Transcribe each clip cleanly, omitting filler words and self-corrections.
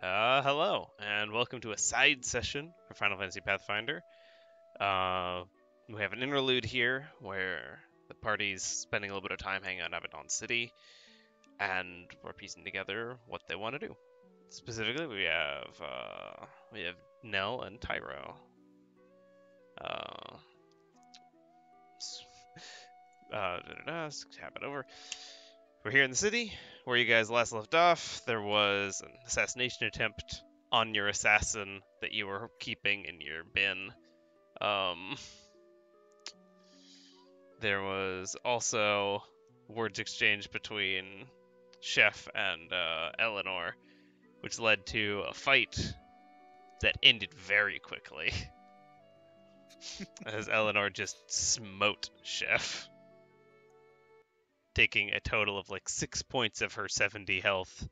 Hello, and welcome to a side session for Final Fantasy Pathfinder. Uh, we have an interlude here where the party's spending a little bit of time hanging out in Abaddon City, and we're piecing together what they want to do. Specifically, we have Nell and Tyro. Uh, s- Tap it over. We're here in the city where you guys last left off. There was an assassination attempt on your assassin that you were keeping in your bin. Um, there was also words exchanged between Chef and Eleanor, which led to a fight that ended very quickly, as Eleanor just smote Chef, taking a total of like 6 points of her 70 health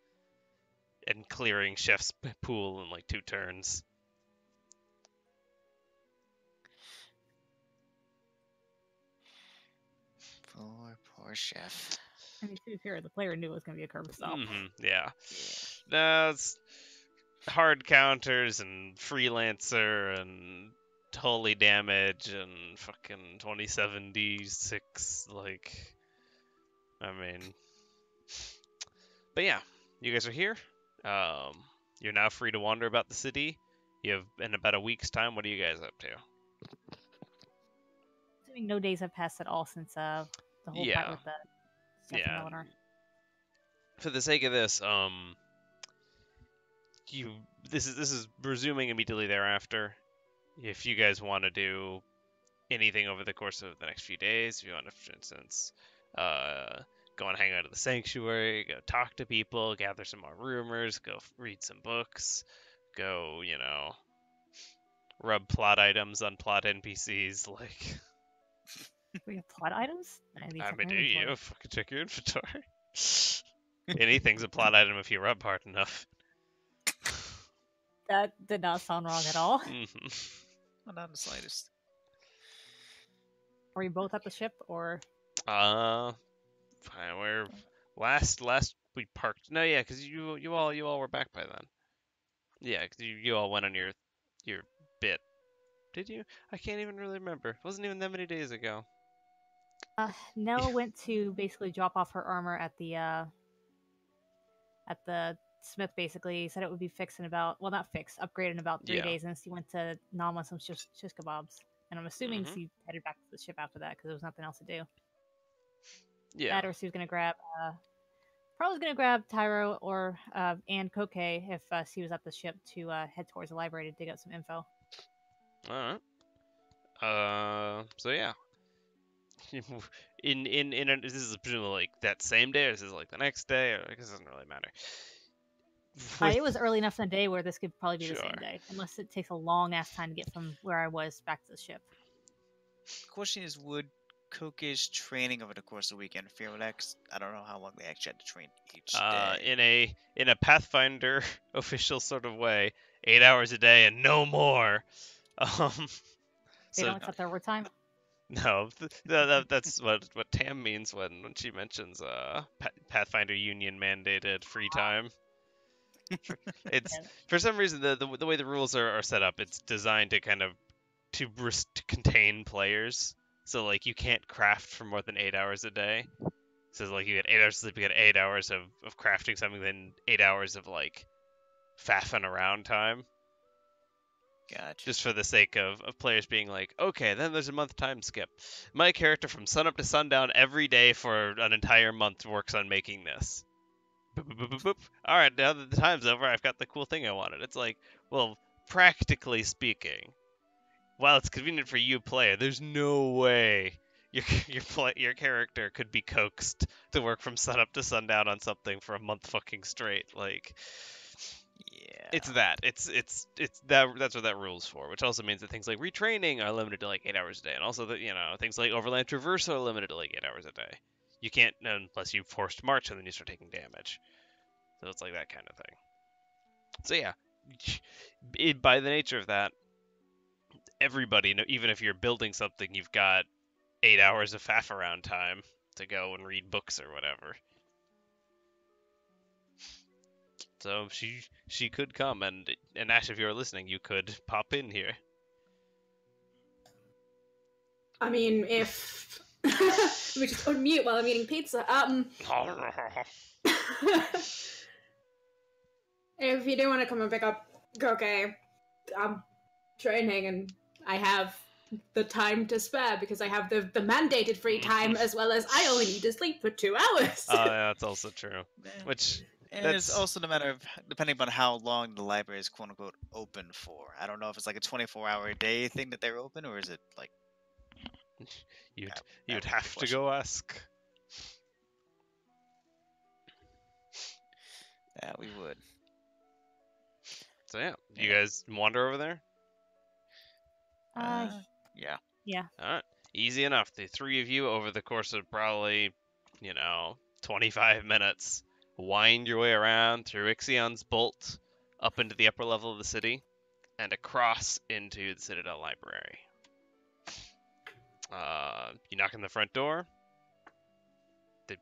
and clearing Chef's pool in like 2 turns. Poor chef. I mean, to be fair, the player knew it was going to be a curb stop. Yeah. Yeah. That's hard counters and freelancer and holy damage and fucking 2076. Like, I mean, but yeah, you guys are here. Um, you're now free to wander about the city. You have in about a week's time. What are you guys up to? Assuming no days have passed at all since the whole fight Yeah, with the Chef and yeah. Eleanor. For the sake of this, you this is resuming immediately thereafter. If you guys want to do anything over the course of the next few days, if you want to, for instance, uh, go and hang out at the sanctuary, go talk to people, gather some more rumors, go read some books, go, rub plot items on plot NPCs. Like, We have plot items? I need I check mean, my do you inventory. fucking check your inventory? Anything's a plot item if you rub hard enough. That did not sound wrong at all. Well, not the slightest. Are we both at the ship, or Fine, we're last we parked. No, yeah, because you all were back by then. Yeah, 'cause you all went on your bit. Did you? I can't even really remember. It wasn't even that many days ago. Nell went to basically drop off her armor at the smith. Basically, said it would be fixed in about not fixed, upgraded in about 3 days, and she went to Nam with some shish kebabs. And I'm assuming Mhm. she headed back to the ship after that because there was nothing else to do. Yeah. That, or she was gonna grab probably gonna grab Tyro or and Koke if she was at the ship to head towards the library to dig up some info. All right. So yeah. This is presumably like that same day, or this is like the next day, or I guess it doesn't really matter. It was early enough in the day where this could probably be the same Sure. day, unless it takes a long ass time to get from where I was back to the ship. The question is, would Koke's training over the course of the weekend fail with that? 'Cause I don't know how long they actually had to train each day. In a Pathfinder official sort of way, 8 hours a day and no more. Um, They so don't accept overtime. no, that's what Tam means when she mentions Pathfinder Union mandated free time. It's Yeah. for some reason the way the rules are set up, it's designed to kind of to contain players. So like you can't craft for more than 8 hours a day. So like you get 8 hours of sleep, you get 8 hours of crafting something, then 8 hours of like faffing around time. Gotcha. Just for the sake of players being like, okay, then there's a month time skip. My character from sunup to sundown every day for an entire month works on making this. Boop, boop, boop, boop, boop. All right, now that the time's over, I've got the cool thing I wanted. It's like, well, practically speaking, while it's convenient for you player, there's no way your character could be coaxed to work from sunup to sundown on something for a month fucking straight. Like, Yeah. it's that. It's that. That's what that rule's for. Which also means that things like retraining are limited to like 8 hours a day, and also that things like overland traversal are limited to like 8 hours a day. You can't unless you forced march, and then you start taking damage. So it's like that kind of thing. So yeah, by the nature of that, everybody, even if you're building something, you've got 8 hours of faff around time to go and read books or whatever. So she could come, and Ash, if you're listening, you could pop in here. I mean, if let me just unmute while I'm eating pizza. If you do want to come and pick up Koke, I'm training and I have the time to spare because I have the mandated free time as well as I only need to sleep for 2 hours. Oh, yeah, that's also true. Yeah. Which And that's it's also a matter of depending on how long the library is quote unquote open for. I don't know if it's like a 24-hour a day thing that they're open, or is it like you'd that you'd would be the have to question. go ask. Yeah, we would. So yeah, you Yeah. guys wander over there. Uh, Yeah. yeah. All right, easy enough. The three of you, over the course of probably, 25 minutes, wind your way around through Ixion's Bolt, up into the upper level of the city, and across into the Citadel Library. You knock on the front door. It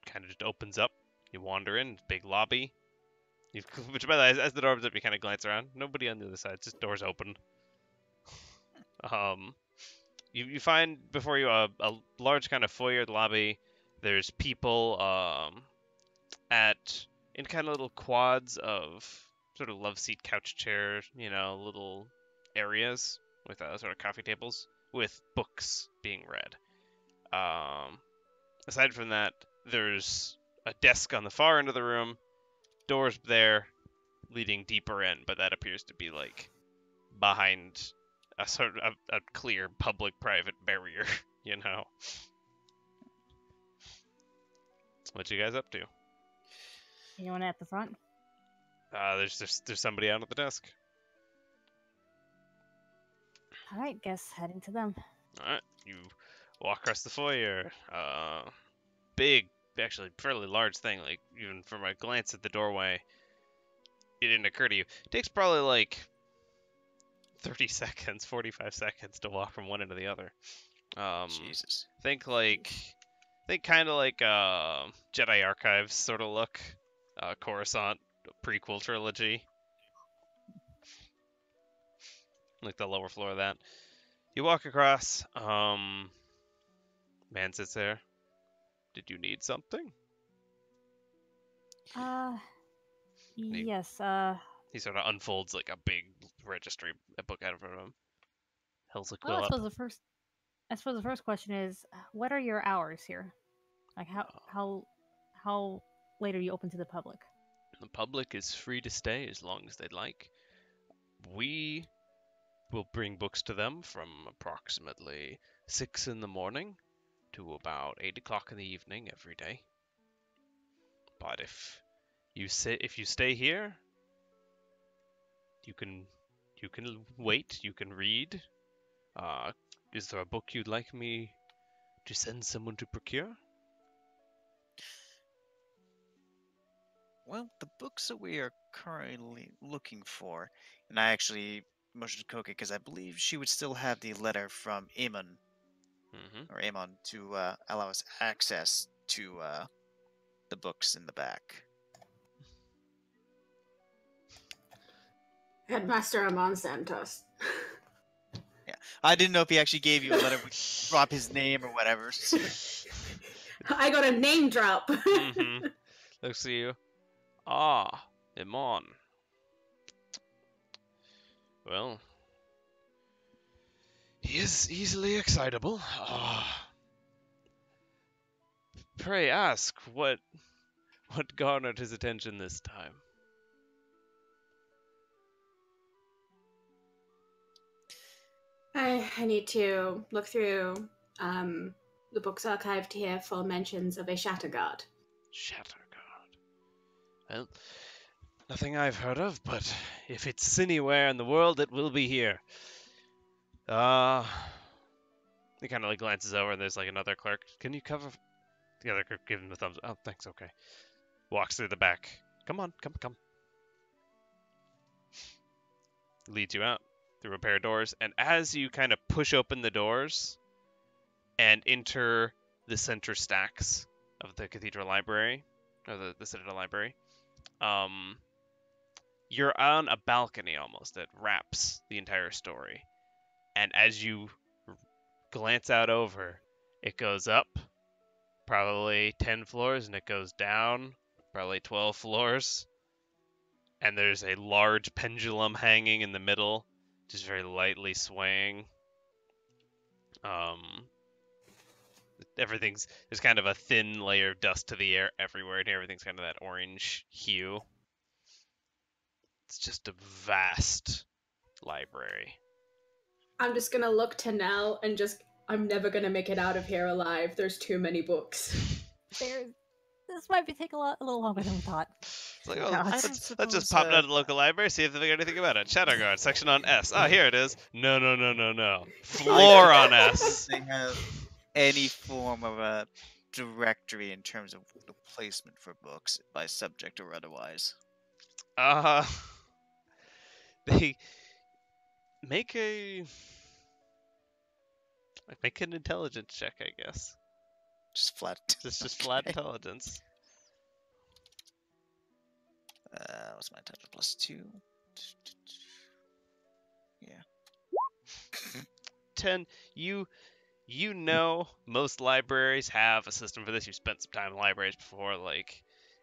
kind of just opens up. You wander in. Big lobby. Which, by the way, as the door opens up, you kind of glance around. Nobody on the other side. Just doors open. You find before you a large kind of foyer lobby. There's people in kind of little quads of sort of love seat couch chairs, little areas with sort of coffee tables with books being read. Aside from that, there's a desk on the far end of the room, doors there leading deeper in, but that appears to be like behind a sort of a clear public-private barrier, What you guys up to? Anyone at the front? There's somebody out at the desk. All right, guess heading to them. All right, you walk across the foyer. Big, actually fairly large thing. Like even from a glance at the doorway, it didn't occur to you. It takes probably like 30 seconds, 45 seconds to walk from one end to the other. Jesus. Think kind of like Jedi Archives sort of look. Coruscant prequel trilogy. Like the lower floor of that. You walk across. Man sits there. Did you need something? Yes. He sort of unfolds like a big registry book out in front of him. Hills a quill Well, up. I suppose the first question is, what are your hours here? Like how late are you open to the public? The public is free to stay as long as they'd like. We will bring books to them from approximately 6 in the morning to about 8 o'clock in the evening every day. But if you stay here, you can wait, you can read. Is there a book you'd like me to send someone to procure? Well, the books that we are currently looking for, and I actually motioned to Koke because I believe she would still have the letter from Amon or Amon to allow us access to the books in the back. Headmaster Amon sent us. Yeah, I didn't know if he actually gave you a letter, would drop his name or whatever. I got a name drop. Looks at you. Ah, Amon. Well, he is easily excitable. Pray ask what garnered his attention this time. I need to look through the books archived here for mentions of a Shatterguard. Shatterguard. Well, nothing I've heard of, but if it's anywhere in the world, it will be here. He kind of like glances over, and there's like another clerk. Can you cover? The other clerk gives him a thumbs. Oh, thanks. Okay. Walks through the back. Come on, come. Leads you out through a pair of doors, and as you kind of push open the doors and enter the center stacks of the Cathedral Library, or the Citadel Library, you're on a balcony almost that wraps the entire story. And as you glance out over, it goes up probably 10 floors and it goes down probably 12 floors. And there's a large pendulum hanging in the middle, just very lightly swaying. There's kind of a thin layer of dust to the air everywhere, and everything's kind of that orange hue. It's just a vast library. I'm just gonna look to Nell and I'm never gonna make it out of here alive. There's too many books. This might take a little longer than we thought. It's like, let's just pop down to the local library, see if they figure anything about it. Shadowguard, section on S. Ah, here it is. No. Floor on S. They have any form of a directory in terms of the placement for books by subject or otherwise. They make an intelligence check, I guess. Just flat. Just flat intelligence. What's my intelligence? +2. Yeah. 10. You know most libraries have a system for this. You've spent some time in libraries before,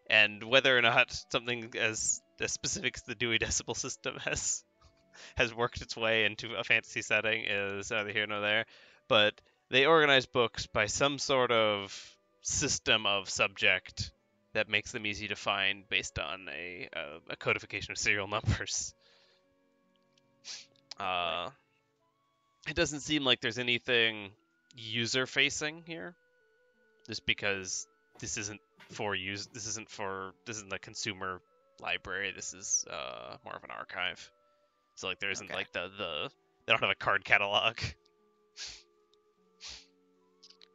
and whether or not something as specific as the Dewey Decimal System has worked its way into a fantasy setting is neither here nor there. But they organize books by some sort of system of subject that makes them easy to find based on a codification of serial numbers. It doesn't seem like there's anything user-facing here, just because this isn't a consumer library. This is more of an archive. So there isn't they don't have a card catalog.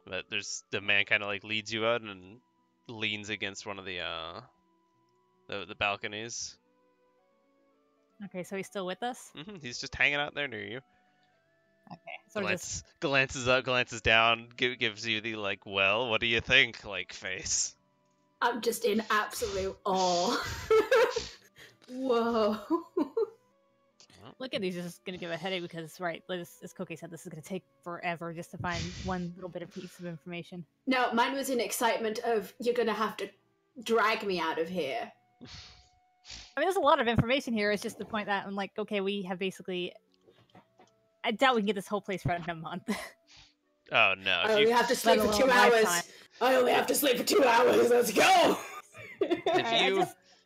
But there's the man kind of leads you out and leans against one of the balconies. Okay, so he's still with us? Mm-hmm. He's just hanging out there near you. Okay, so glances up, glances down, gives you the well, what do you think, face. I'm just in absolute awe. Whoa. Look at, he's just gonna give a headache because, right, as Koke said, this is gonna take forever just to find one little bit of piece of information. No, mine was in excitement of, you're gonna have to drag me out of here. I mean, there's a lot of information here. It's just the point that I'm like, okay, we have basically... I doubt we can get this whole place read in a month. Oh, no. I only have to sleep for 2 hours. I only have to sleep for 2 hours. Let's go!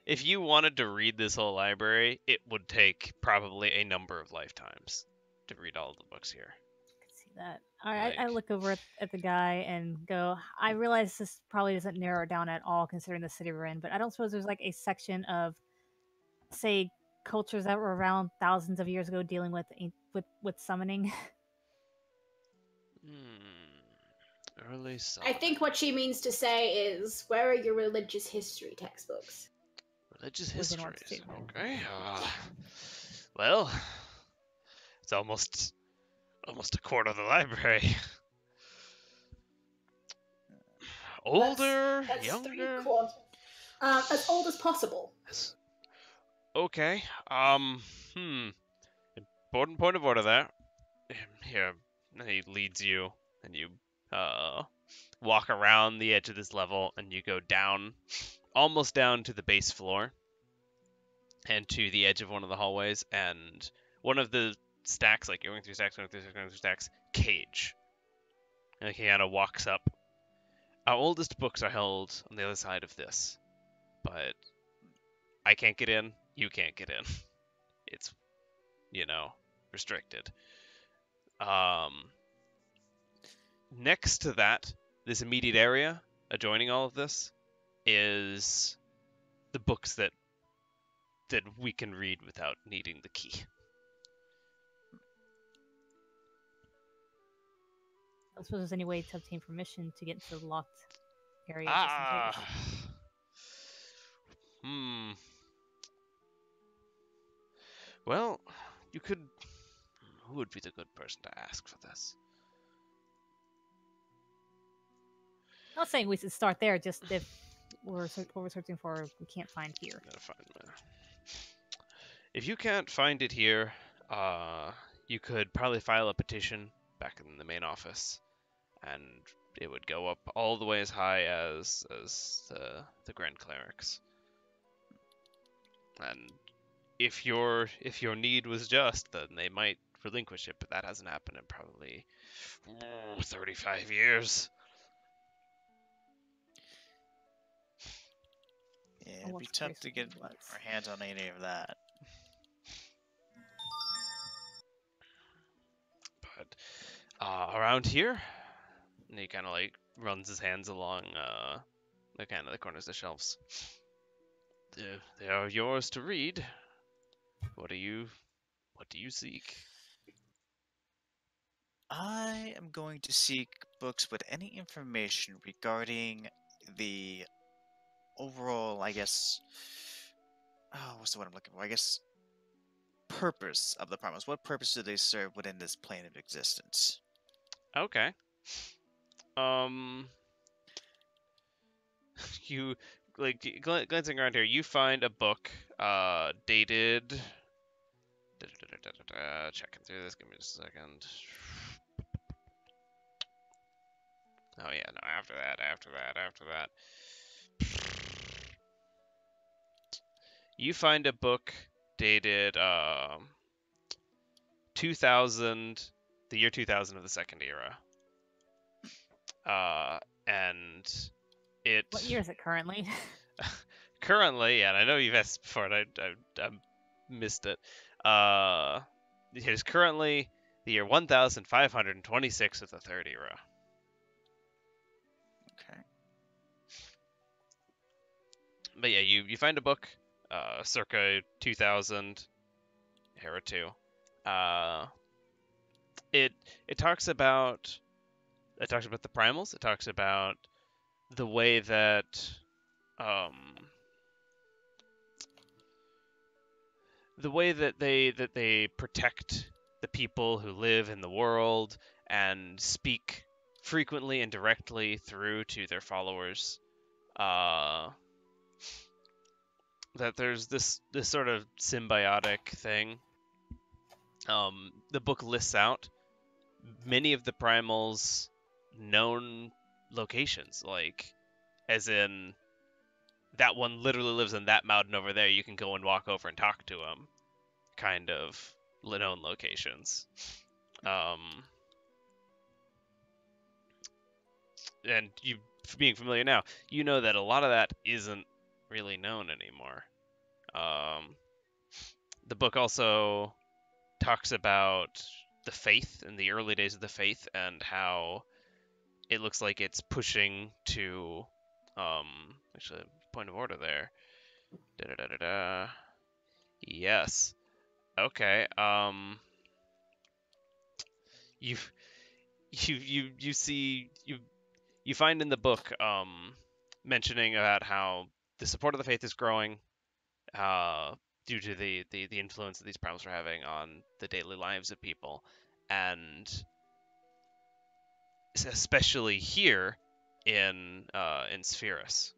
If you wanted to read this whole library, it would take probably a number of lifetimes to read all of the books here. I can see that. All right, I look over at the guy and go, I realize this probably doesn't narrow it down at all considering the city we're in, but I don't suppose there's a section of, say, cultures that were around thousands of years ago dealing with summoning. Early summoning. I think what she means to say is, where are your religious history textbooks? Religious histories. Okay. Well, it's almost a quarter of the library. Older, that's younger. As old as possible. Okay. Important point of order there. Here, he leads you, and you walk around the edge of this level, and you go down, almost down to the base floor, and to the edge of one of the hallways, and one of the stacks, you're going through stacks, cage. And he kind of walks up. Our oldest books are held on the other side of this, but I can't get in, you can't get in. It's, restricted. Next to that, this immediate area adjoining all of this is the books that we can read without needing the key. I don't suppose there's any way to obtain permission to get into the locked area. Well, you could... Who would be the good person to ask for this? I'm not saying we should start there, just if what we're searching for we can't find here. If you can't find it here, you could probably file a petition back in the main office, and it would go up all the way as high as the Grand Clerics. And if your need was just, then they might relinquish it, but that hasn't happened in probably 35 years. Yeah, it'd be tough to get our hands on any of that. But around here, and he kind of like runs his hands along the kind of the corners of the shelves. They are yours to read. What do you seek? I am going to seek books with any information regarding the overall, I guess, what's the word I'm looking for? I guess purpose of the primals. What purpose do they serve within this plane of existence? Okay. You glancing around here, you find a book dated. Checking through this. Give me just a second. Oh yeah, no. After that. You find a book dated 2000, the year 2000 of the Second Era. And it. What year is it currently? Currently, yeah, and I know you've asked before, and I missed it. It is currently the year 1526 of the Third Era. Okay. But yeah, you find a book, circa 2000, Era 2. It talks about the primals. It talks about the way that they protect the people who live in the world and speak frequently and directly through to their followers. That there's this sort of symbiotic thing. The book lists out many of the primals' known locations, like as in that one literally lives in that mountain over there. You can go and walk over and talk to him. Kind of known locations. And you being familiar now, you know that a lot of that isn't really known anymore. The book also talks about the faith in the early days of the faith and how it looks like it's pushing to actually point of order there. Yes. Okay. You find in the book mentioning about how the support of the faith is growing due to the influence that these primals are having on the daily lives of people, and especially here in Spherus.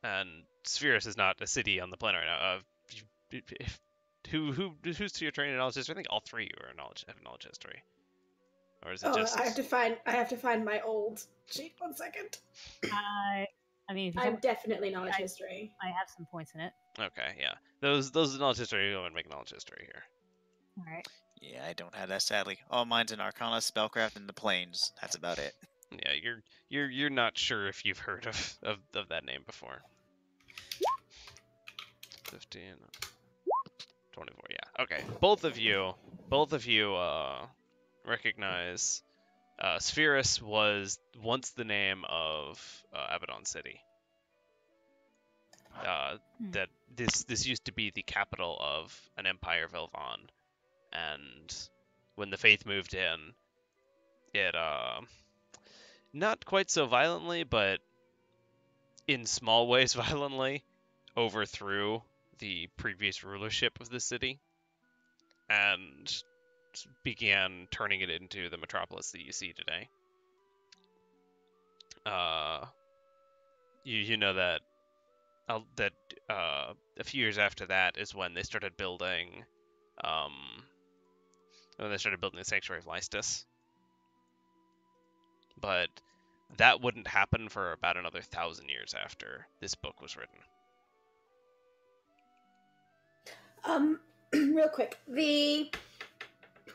And Spherus is not a city on the planet right now. Who's to your training knowledge history? I think all three have knowledge history. Or is it just? I have to find my old sheet. 1 second. I mean, I'm definitely knowledge history. I have some points in it. Okay, yeah. Those knowledge history. Go and make knowledge history here. All right. Yeah, I don't have that, sadly. All mine's in Arcana, Spellcraft, and the Planes. That's about it. Yeah, you're not sure if you've heard of that name before. 15, 24. Yeah. Okay. Both of you recognize Spherus was once the name of Abaddon City. That this used to be the capital of an empire of Elvon, and when the Faith moved in, it not quite so violently, but in small ways violently, overthrew the previous rulership of the city and began turning it into the metropolis that you see today. You know that a few years after that is when they started building the Sanctuary of Lystus. But that wouldn't happen for about another 1,000 years after this book was written. Real quick,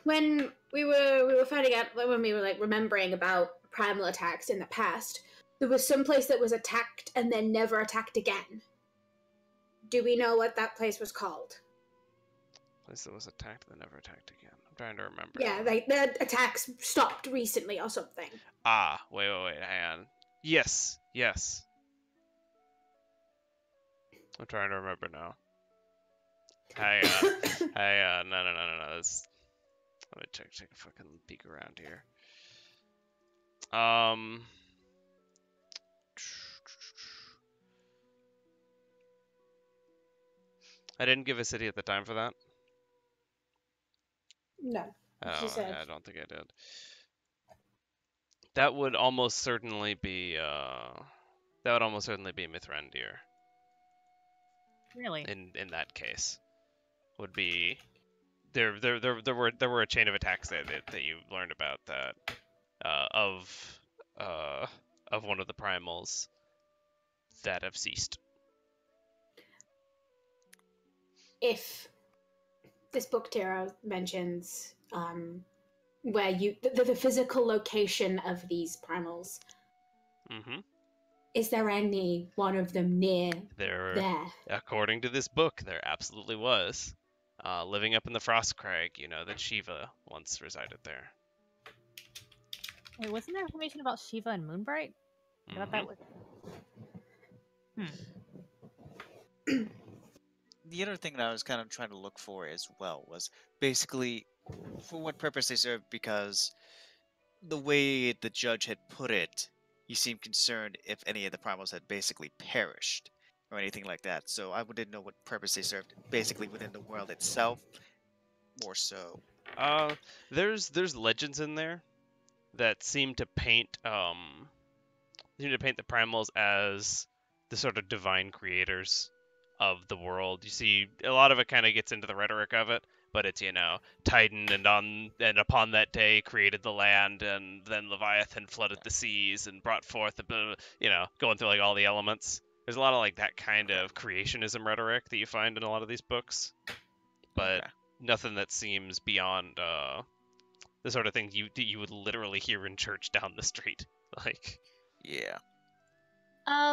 when we were finding out, when we were like remembering about primal attacks in the past, there was some place that was attacked and then never attacked again. Do we know what that place was called? Place that was attacked and never attacked again. I'm trying to remember. Yeah, like the attacks stopped recently or something. Wait, hang on. Yes. I'm trying to remember now. Hang on. No. Let me take a fucking peek around here. I didn't give a city at the time for that. No. Oh, I don't think I did. That would almost certainly be Mithrandir. Really? In that case, would be there were a chain of attacks that you learned about that of one of the primals that have ceased. If this book, Tara, mentions where the physical location of these primals, is there any one of them near there? According to this book, there absolutely was. Living up in the Frostcrag, you know that Shiva once resided there. Wait, wasn't there information about Shiva and Moonbright? I thought that was... The other thing that I was kind of trying to look for as well was basically for what purpose they served, because the way the judge had put it, he seemed concerned if any of the primals had basically perished or anything like that. So I didn't know what purpose they served basically within the world itself, more so. There's legends in there that seem to paint the primals as the sort of divine creators of the world. You see, a lot of it kind of gets into the rhetoric of it, but it's, Titan and upon that day created the land, and then Leviathan flooded the seas and brought forth going through like all the elements. There's a lot of like that kind of creationism rhetoric that you find in a lot of these books, but nothing that seems beyond the sort of things you would literally hear in church down the street. Like, yeah.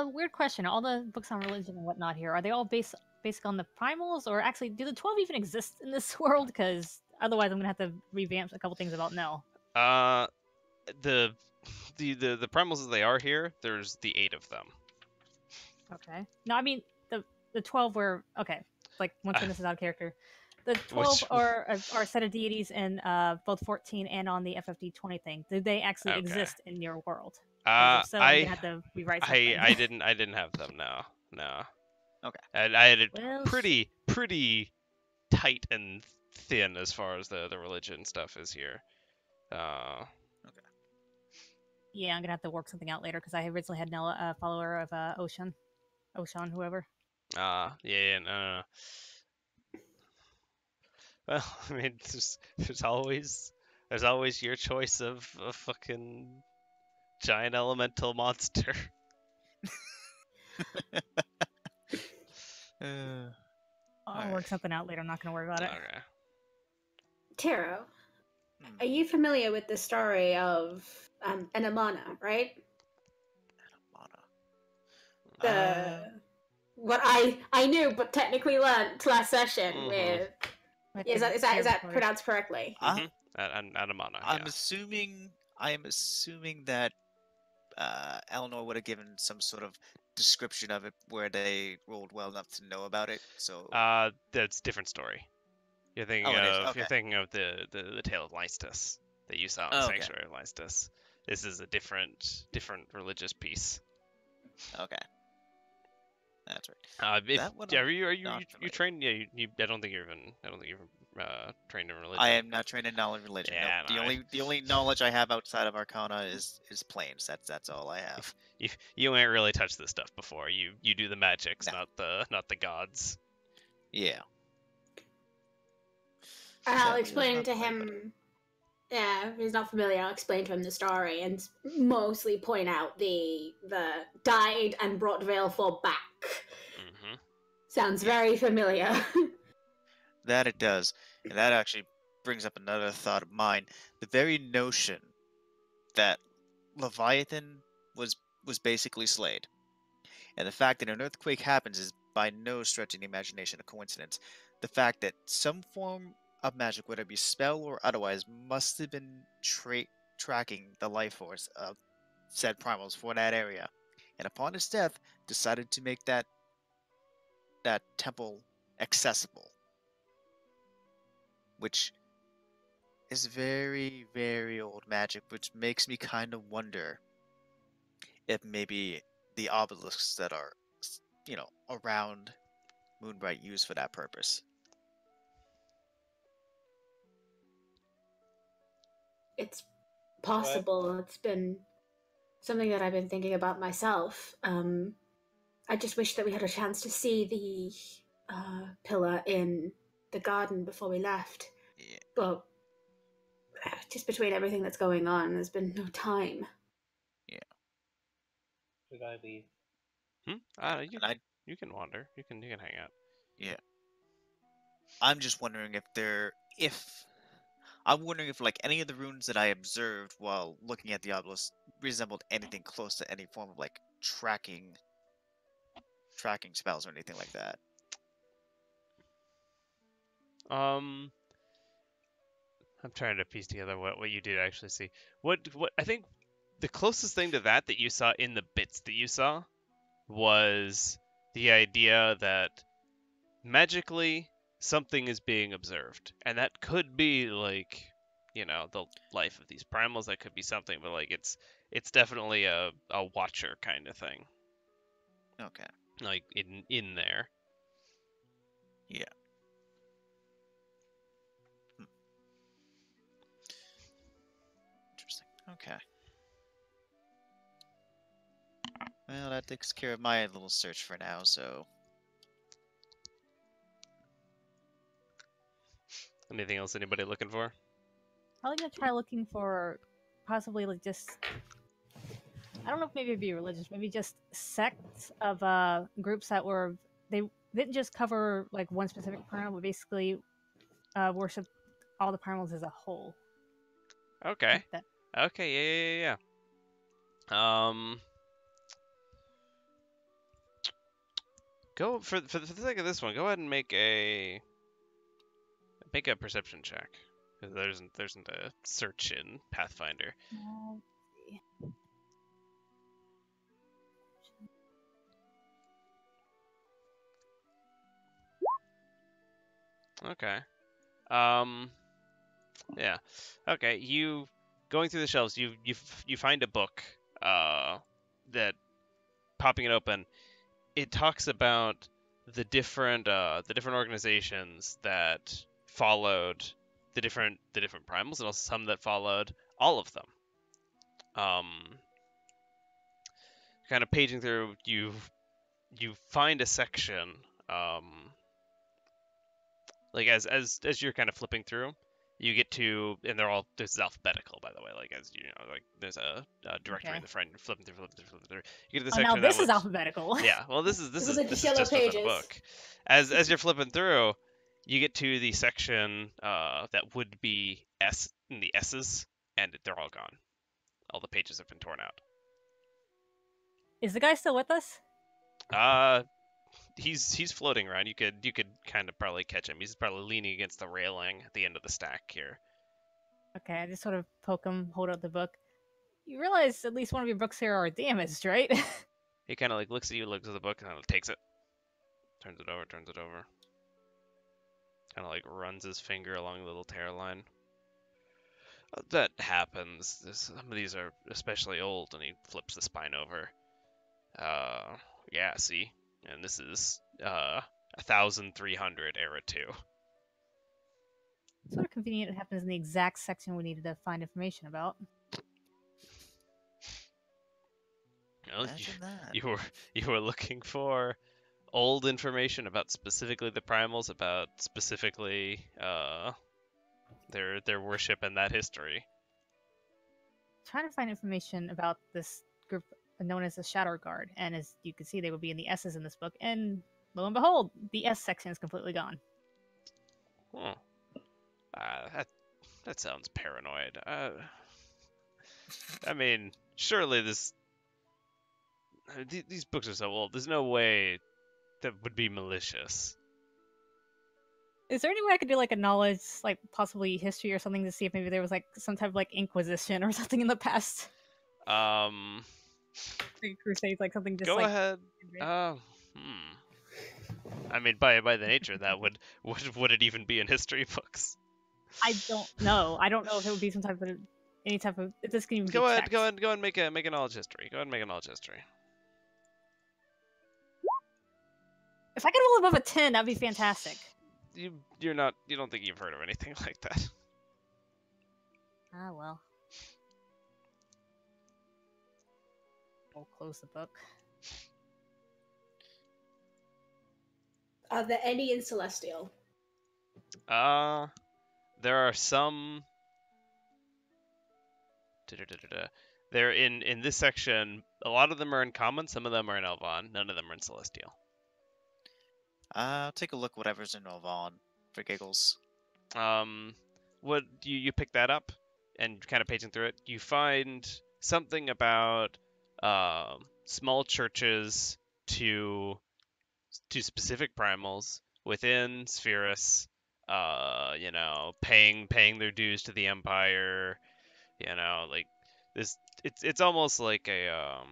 Weird question. All the books on religion and whatnot here, are they all based on the primals, or actually do the 12 even exist in this world? Because otherwise I'm gonna have to revamp a couple things about Nell. The primals as they are here, there's the 8 of them. Okay. No, I mean the 12 were okay. Like once again, this is out of character. The 12 are a set of deities in both 14 and on the FFD 20 thing. Do they actually exist in your world? So I had to rewrite something. I didn't have them. No. Okay. I had it pretty tight and thin as far as the religion stuff is here. Okay. Yeah, I'm gonna have to work something out later because I originally had Nella a follower of Oshan, whoever. Yeah, no. Well, I mean, there's always your choice of a fucking giant elemental monster. I'll work something out later. I'm not going to worry about it. Okay. Taro, are you familiar with the story of Anamana, right? Anamana. What I knew but technically learned last session with. Is that pronounced correctly? Anamana. I am assuming that Eleanor would have given some sort of description of it where they rolled well enough to know about it. So that's a different story. You're thinking you're thinking of the Tale of Lystus that you saw in the Sanctuary of Lystus. This is a different religious piece. Okay. That's right. Are you trained? Yeah, I don't think you're even trained in religion. I am not trained in knowledge of religion. Yeah, no, the only knowledge I have outside of Arcana is planes. That's all I have. You ain't really touched this stuff before. You do the magics, not the gods. Yeah. I'll explain to him. Yeah, if he's not familiar, I'll explain to him the story and mostly point out the died and brought Veilfall back. Mm-hmm. Sounds very familiar. That it does. And that actually brings up another thought of mine. The very notion that Leviathan was basically slayed. And the fact that an earthquake happens is by no stretch of the imagination a coincidence. The fact that some form of magic, whether it be spell or otherwise, must have been tracking the life force of said primals for that area. And upon his death, decided to make that temple accessible. Which is very, very old magic, which makes me kind of wonder if maybe the obelisks that are, around Moonbright used for that purpose. It's possible. It's been something that I've been thinking about myself. I just wish that we had a chance to see the pillar in the garden before we left. Yeah. But just between everything that's going on, there's been no time. Yeah. Should I leave? You can wander. You can hang out. Yeah. I'm just wondering I'm wondering if like any of the runes that I observed while looking at the obelisk resembled anything close to any form of like tracking spells or anything like that. I'm trying to piece together what you did actually see. What I think the closest thing to that you saw in the bits that you saw was the idea that magically something is being observed, and that could be like the life of these primals. That could be something, but like it's definitely a watcher kind of thing. Okay. Like in there. Yeah. Interesting. Okay. Well, that takes care of my little search for now, so. Anything else anybody looking for? Probably gonna try looking for possibly like just, I don't know if maybe it'd be religious, maybe just sects of groups that they didn't just cover like one specific primal, but basically worship all the primals as a whole. Okay. Like okay, yeah. Go for the sake of this one. Go ahead and make a perception check. Because there isn't a search in Pathfinder. Okay. Yeah. Okay. You going through the shelves. You find a book. That popping it open, it talks about the different organizations that followed the different primals, and also some that followed all of them. Kind of paging through, you find a section, like as you're kind of flipping through, you get to, and this is alphabetical, by the way, like as you know, like there's a directory in the front, flipping through. You get to the section. Now this is alphabetical. Yeah, well, this is just within a book. As you're flipping through, you get to the section that would be S in the S's, and they're all gone. All the pages have been torn out. Is the guy still with us? He's floating around. You could kind of probably catch him. He's probably leaning against the railing at the end of the stack here. Okay, I just sort of poke him, hold out the book. You realize at least one of your books here are damaged, right? He kind of like looks at you, looks at the book, and kind of takes it, turns it over. Kind of like runs his finger along the little tear line. That happens. Some of these are especially old, and he flips the spine over. Yeah, see? And this is 1300 era 2. Sort of convenient it happens in the exact section we needed to find information about. Well, Imagine that. you were looking for old information about specifically the primals, about specifically their worship and that history. Trying to find information about this group known as the Shadow Guard, and as you can see, they would be in the S's in this book, and lo and behold, the S section is completely gone. Hmm. That sounds paranoid. I mean, surely these books are so old. There's no way that would be malicious. Is there any way I could do like a knowledge, like possibly history or something, to see if maybe there was like some type of like Inquisition or something in the past? Like Crusades, like something just Go like... ahead. I mean, by the nature of that, would it even be in history books? I don't know. I don't know if it would be some type of any type of. If this can even Go be ahead. checked. Go ahead. Go ahead. Make a knowledge history. Go ahead and make a knowledge history. If I could roll above a 10, that'd be fantastic. You don't think you've heard of anything like that? Ah well. We'll close the book. Are there any in Celestial? There are some. They're in this section. A lot of them are in Common. Some of them are in Elvon. None of them are in Celestial. I'll take a look whatever's in Elvon for giggles. What you pick that up and kind of paging through it, you find something about small churches to specific primals within Spherus, paying their dues to the Empire, like this. It's almost like a I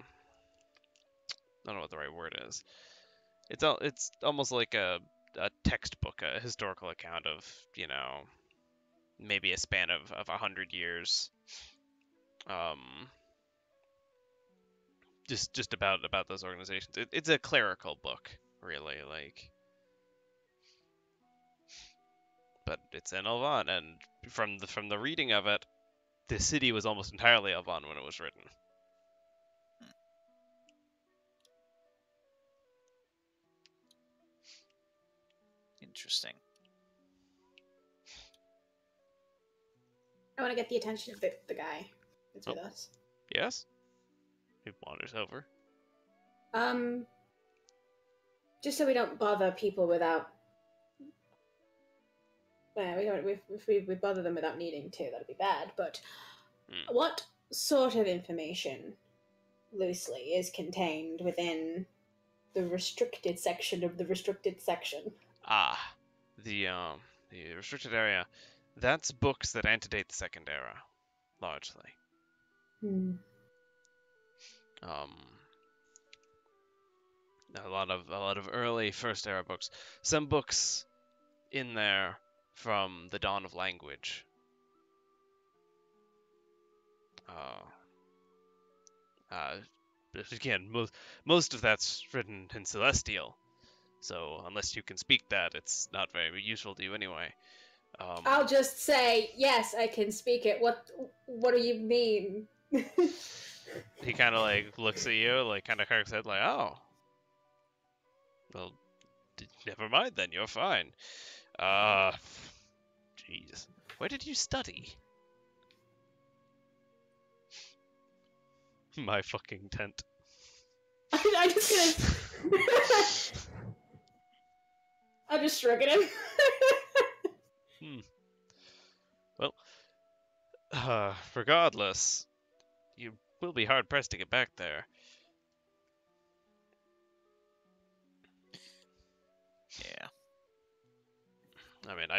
don't know what the right word is. It's almost like a textbook, a historical account of maybe a span of 100 years. Just about those organizations. It's a clerical book, really, but it's in Elvon, and from the reading of it, the city was almost entirely Elvon when it was written. Interesting. I want to get the attention of the guy that's with us. Yes? He wanders over. Just so we don't bother people without... Well, if we bother them without needing to, that'd be bad, but what sort of information, loosely, is contained within the restricted section of the restricted section? The restricted area. That's books that antedate the Second Era, largely. A lot of early First Era books. Some books in there from the dawn of language. But again, most of that's written in Celestial, so unless you can speak that, it's not very useful to you anyway. I'll just say, yes, I can speak it. What do you mean? He kind of looks at you, kind of cracks his head, oh. Well, never mind then, you're fine. Jeez. Where did you study? My fucking tent. I'm just gonna... I'll just shrug at him. Well, regardless, you will be hard-pressed to get back there. Yeah. I mean,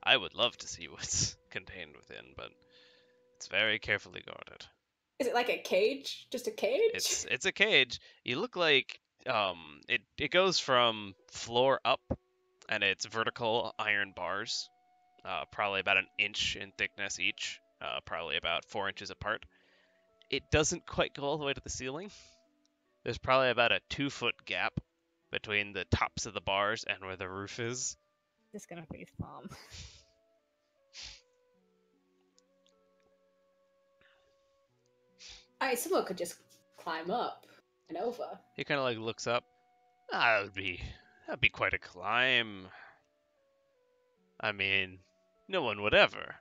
I would love to see what's contained within, but it's very carefully guarded. Is it like a cage? Just a cage? It's a cage. You look like it goes from floor up, and it's vertical iron bars, probably about an inch in thickness each, probably about 4 inches apart. It doesn't quite go all the way to the ceiling. There's probably about a 2-foot gap between the tops of the bars and where the roof is. Just gonna face palm. Someone could just climb up and over. He kind of like looks up. That'd be quite a climb. I mean, no one would ever.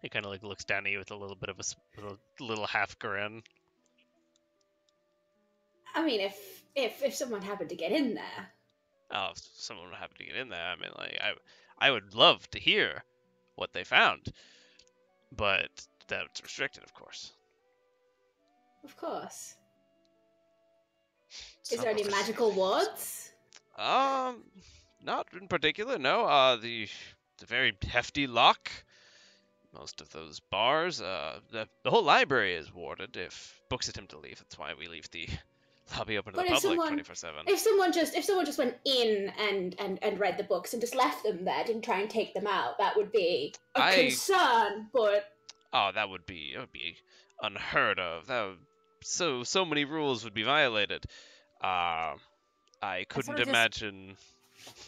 He kind of like looks down at you with a little bit of a little half grin. I mean, if someone happened to get in there. Oh, if someone would happen to get in there. I mean, like I would love to hear what they found, but that's restricted, of course. Of course. Is there any magical wards? Not in particular. No. The very hefty lock. Most of those bars. The whole library is warded. If books attempt to leave, that's why we leave the lobby open to the public 24/7. If someone just went in and read the books and just left them there, didn't try and take them out, that would be a concern. But that would be unheard of. That would, so many rules would be violated. I couldn't imagine.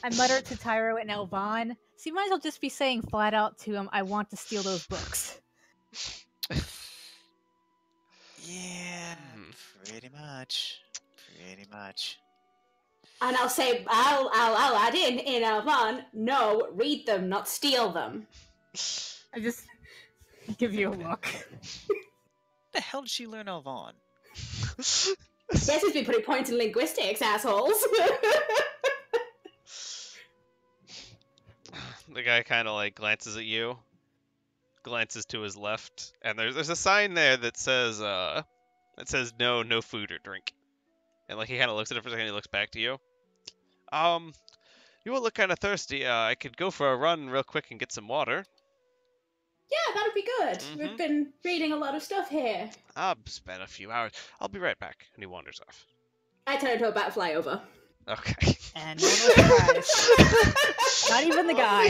I muttered to Tyro and Elvon. So you might as well just be saying flat out to him, I want to steal those books. Yeah, pretty much. And I'll say, I'll add in Elvon, no, read them, not steal them. I just give you a look. The hell did she learn Elvon? Guess who's been putting points in linguistics, assholes? The guy kind of like glances at you, glances to his left, and there's a sign there that says no food or drink. And like he kind of looks at it for a second, and he looks back to you. You all look kind of thirsty. I could go for a run real quick and get some water. Yeah, that'd be good. We've been reading a lot of stuff here. I'll spend a few hours. I'll be right back. And he wanders off. I turn into a bat flyover. Okay. And no surprise. Not even the guy.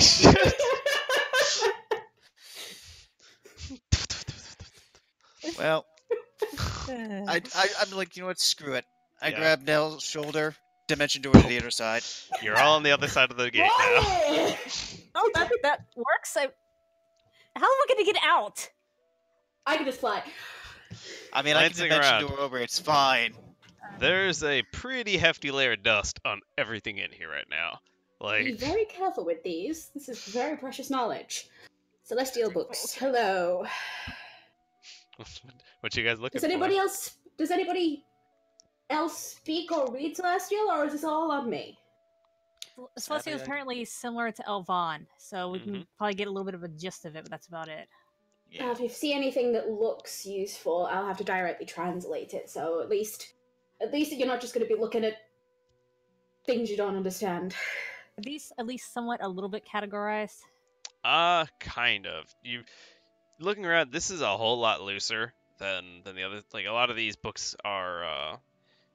Well, I'm like, you know what? Screw it. I grab Nell's shoulder, dimension door to the other side. You're all on the other side of the gate now. Oh, that works. How am I going to get out? I can just fly. I mean, I can dimension door over. It's fine. There's a pretty hefty layer of dust on everything in here right now. Be very careful with these. This is very precious knowledge. Celestial books. Hello. What you guys looking for? Does anybody else speak or read Celestial, or is this all on me? Celestial is apparently similar to Elvon, so we can probably get a little bit of a gist of it, but that's about it. Yeah. If you see anything that looks useful, I'll have to directly translate it, so at least you're not just going to be looking at things you don't understand. Are these at least somewhat a little bit categorized? Kind of. You looking around, this is a whole lot looser than the other. Like a lot of these books are,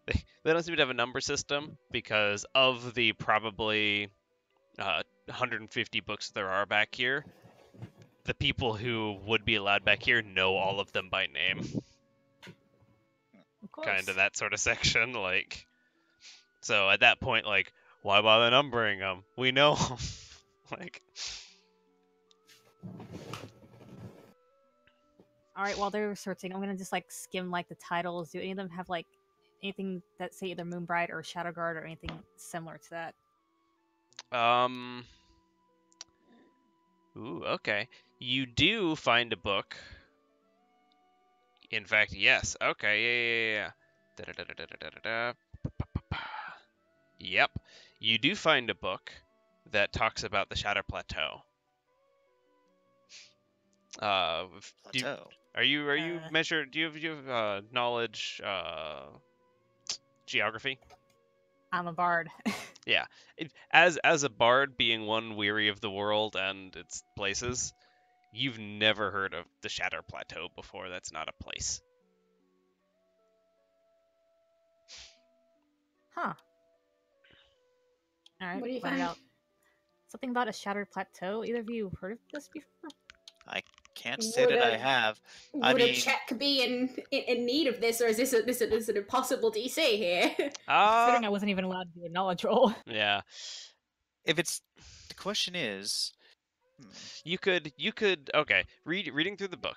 they don't seem to have a number system because of the probably 150 books there are back here. The people who would be allowed back here know all of them by name. Of course. Kind of that sort of section, like. So at that point, like, why bother numbering them? We know them. Like. All right, while they're researching, I'm gonna just like skim like the titles. Do any of them have like anything that say either Moonbright or Shadowguard or anything similar to that? Ooh, okay. You do find a book. In fact, yes. Okay, yeah. Yep. You do find a book that talks about the Shatter Plateau. Plateau. Are you measured? Do you have knowledge, geography? I'm a bard. Yeah, as a bard, being one weary of the world and its places, you've never heard of the Shatter Plateau before. That's not a place. Huh. All right. What do you find find? out? Something about a Shattered Plateau. Either of you heard of this before? I Can't say that I have. Would a check be in need of this, or is this an impossible DC here? Considering I wasn't even allowed to do a knowledge roll. Yeah. If it's the question is, you could okay. Reading through the book.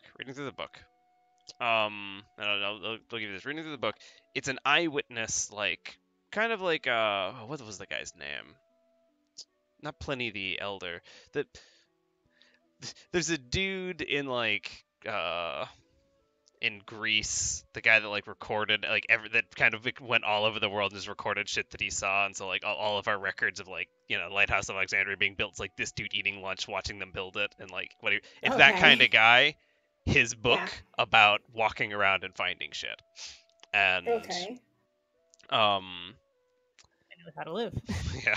And I'll give you this. Reading through the book, it's an eyewitness, like kind of like what was the guy's name? Not Pliny the Elder. There's a dude in like in Greece, the guy that like recorded like that kind of went all over the world and just recorded shit that he saw, and so like all of our records of like, you know, Lighthouse of Alexandria being built, like this dude eating lunch watching them build it, and like it's that kind of guy. His book about walking around and finding shit, and I know how to live. Yeah.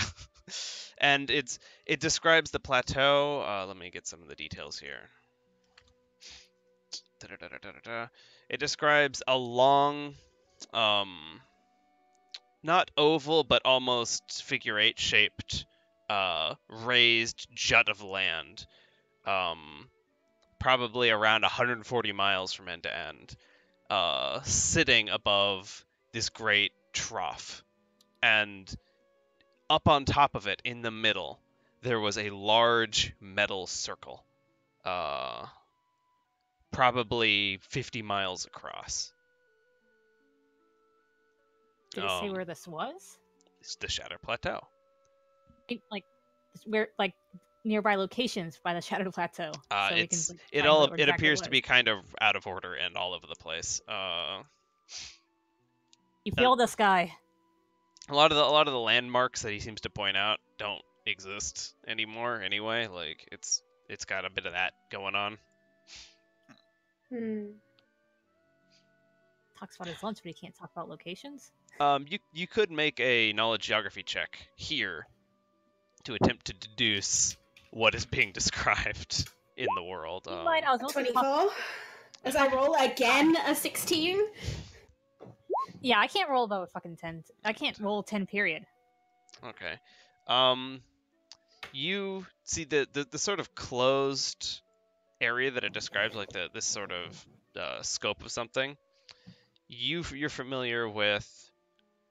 And it describes the plateau. Let me get some of the details here. It describes a long, not oval, but almost figure eight shaped, raised jut of land, probably around 140 miles from end to end, sitting above this great trough. And up on top of it, in the middle, there was a large metal circle, probably 50 miles across. Did it say where this was? It's the Shattered Plateau. Like, where, like, nearby locations by the Shattered Plateau. So it appears to be kind of out of order and all over the place. You feel this guy. A lot of the landmarks that he seems to point out don't exist anymore anyway. Like it's got a bit of that going on. Talks about his lunch, but he can't talk about locations. You could make a knowledge geography check here to attempt to deduce what is being described in the world. I was 24. As I roll again a 16. Yeah, I can't roll above a fucking 10. I can't roll 10, period. Okay. You see the sort of closed area that it describes, like this sort of scope of something. You're familiar with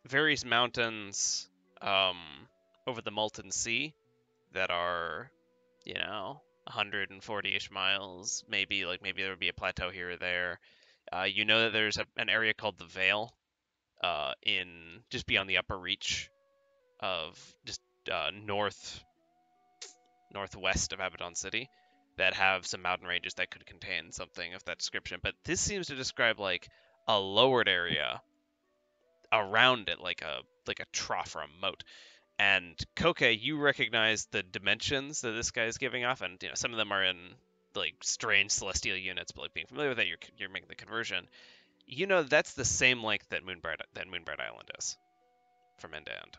various mountains over the Molten Sea that are, 140-ish miles. Maybe there would be a plateau here or there. You know that there's an area called the Vale, in just beyond the upper reach of just northwest of Abaddon City, that have some mountain ranges that could contain something of that description. But this seems to describe like a lowered area around it, like a trough or a moat. And Koke, you recognize the dimensions that this guy is giving off, and some of them are in like strange celestial units, but like being familiar with that, you're making the conversion. That's the same length that Moonbright Island is, from end to end,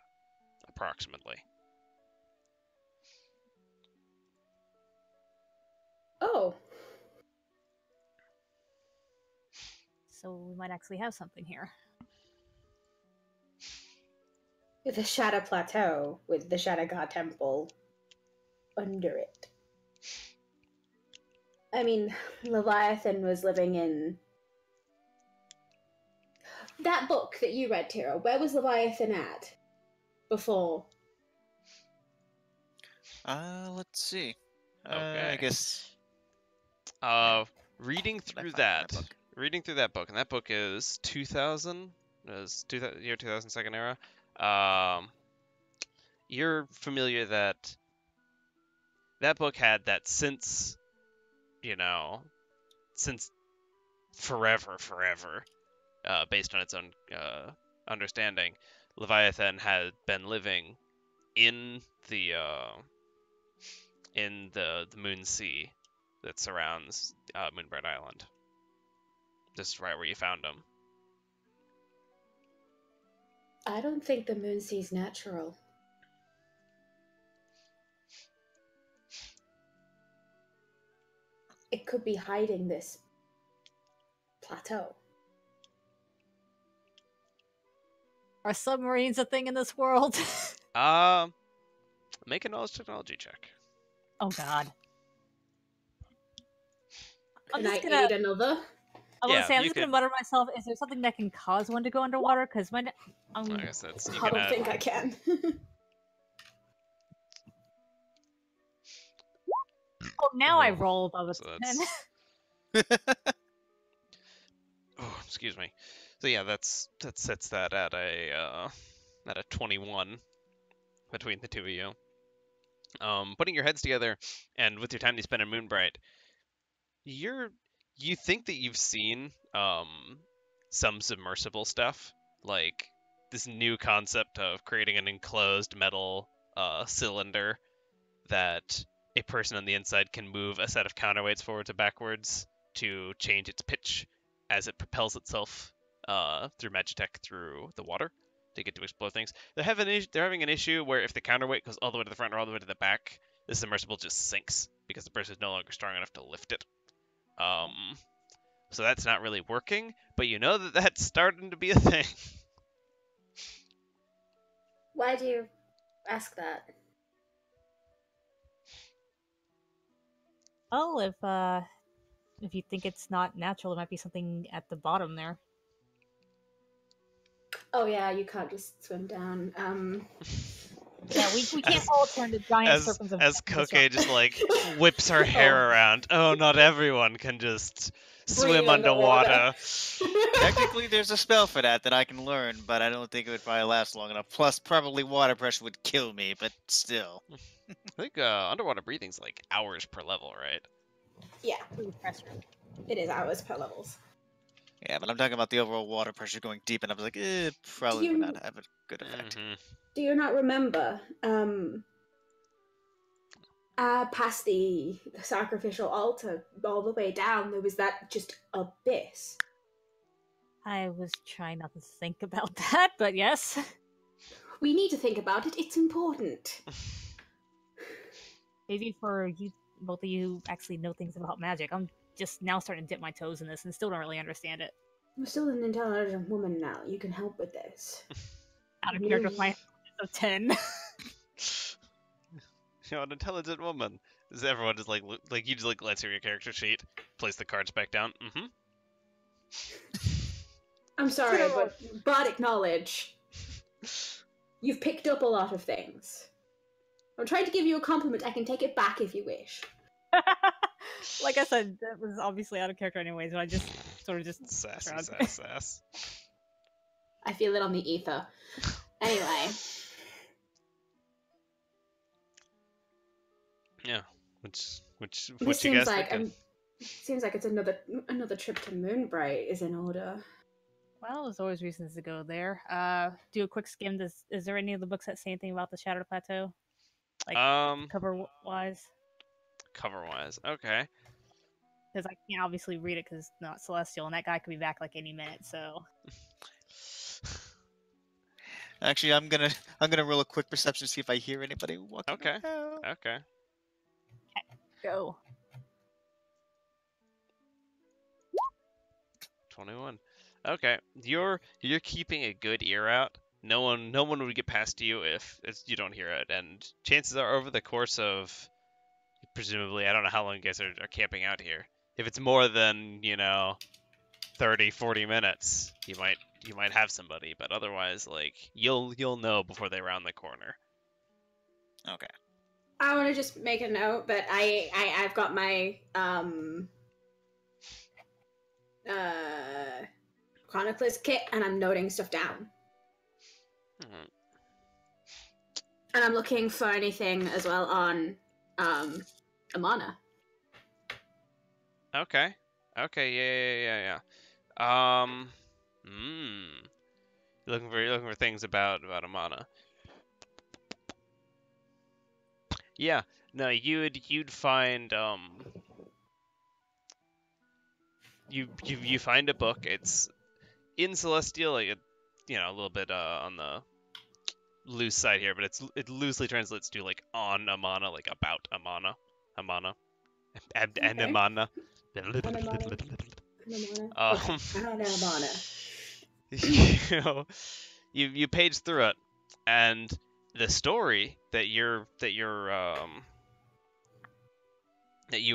approximately. Oh. So we might actually have something here. The Shadow Plateau with the Shadow God Temple under it. I mean, Leviathan was living in that book that you read, Tira. Where was Leviathan at before? Let's see. Okay. I guess. Reading through that book, and that book is 2000, year 2000, Second Era. You're familiar that book had that since forever, based on its own understanding, Leviathan had been living in the Moon Sea that surrounds Moonbright Island. Just right where you found him. I don't think the Moon Sea's natural. It could be hiding this plateau. Are submarines a thing in this world? Make a knowledge technology check. Oh God. Can I aid another? I'm just gonna mutter myself. Is there something that can cause one to go underwater? Because I guess that's. I don't think I can. Oh, now I roll above a 10. Oh, excuse me. So yeah, that sets that at a 21 between the two of you. Putting your heads together, and with your time you spend in Moonbright, you think that you've seen some submersible stuff, like this new concept of creating an enclosed metal cylinder that a person on the inside can move a set of counterweights forwards or backwards to change its pitch as it propels itself through Magitech through the water to get to explore things. They're having an issue where if the counterweight goes all the way to the front or all the way to the back, the submersible just sinks because the person is no longer strong enough to lift it. So that's not really working, but you know that that's starting to be a thing. Why do you ask that? Oh, if you think it's not natural, there might be something at the bottom there. Oh yeah, you can't just swim down. Yeah, we can't all turn to giant serpents of as Koke just like whips her hair around. Oh, not everyone can just swim underwater. Technically, there's a spell for that I can learn, but I don't think it would probably last long enough. Plus, probably water pressure would kill me, but still. I think underwater breathing's like hours per level, right? Yeah, it is hours per levels. Yeah, but I'm talking about the overall water pressure going deep, and I was like, probably would not have a good effect. Mm-hmm. Do you not remember, past the sacrificial altar, all the way down, there was that just abyss? I was trying not to think about that, but yes. We need to think about it. It's important. Maybe for you, both of you actually know things about magic. I'm just now starting to dip my toes in this and still don't really understand it. I'm still an intelligent woman now. You can help with this. Out of character with my of 10. You're an intelligent woman. Is everyone just like you just like glance through your character sheet, place the cards back down? Mm-hmm. I'm sorry, but bardic knowledge. You've picked up a lot of things. I'm trying to give you a compliment. I can take it back if you wish. Like I said, that was obviously out of character anyways, but I just sort of just... Sass. I feel it on the ether. Anyway. Yeah. Which this you guys like thinking? Seems like it's another trip to Moonbright is in order. Well, there's always reasons to go there. Do a quick skim. Is there any of the books that say anything about the Shattered Plateau? Like cover-wise? Cover-wise, okay. Because I can't obviously read it because it's not Celestial, and that guy could be back like any minute, so... Actually, I'm gonna roll a quick perception to see if I hear anybody walking around. Okay. Go. 21. Okay, you're keeping a good ear out. No one would get past you if you don't hear it, and chances are over the course of presumably, I don't know how long you guys are camping out here. If it's more than 30, 40 minutes, you might have somebody, but otherwise, like you'll know before they round the corner. Okay. I want to just make a note that I've got my Chroniclist kit, and I'm noting stuff down. Mm-hmm. And I'm looking for anything as well on Amana. Okay. Yeah. You're looking for things about Amana. Yeah. No, you'd find you find a book. It's in Celestial, like a little bit on the loose side here, but it loosely translates to like on Amana, like about Amana. And Amana. You page through it, and the story that you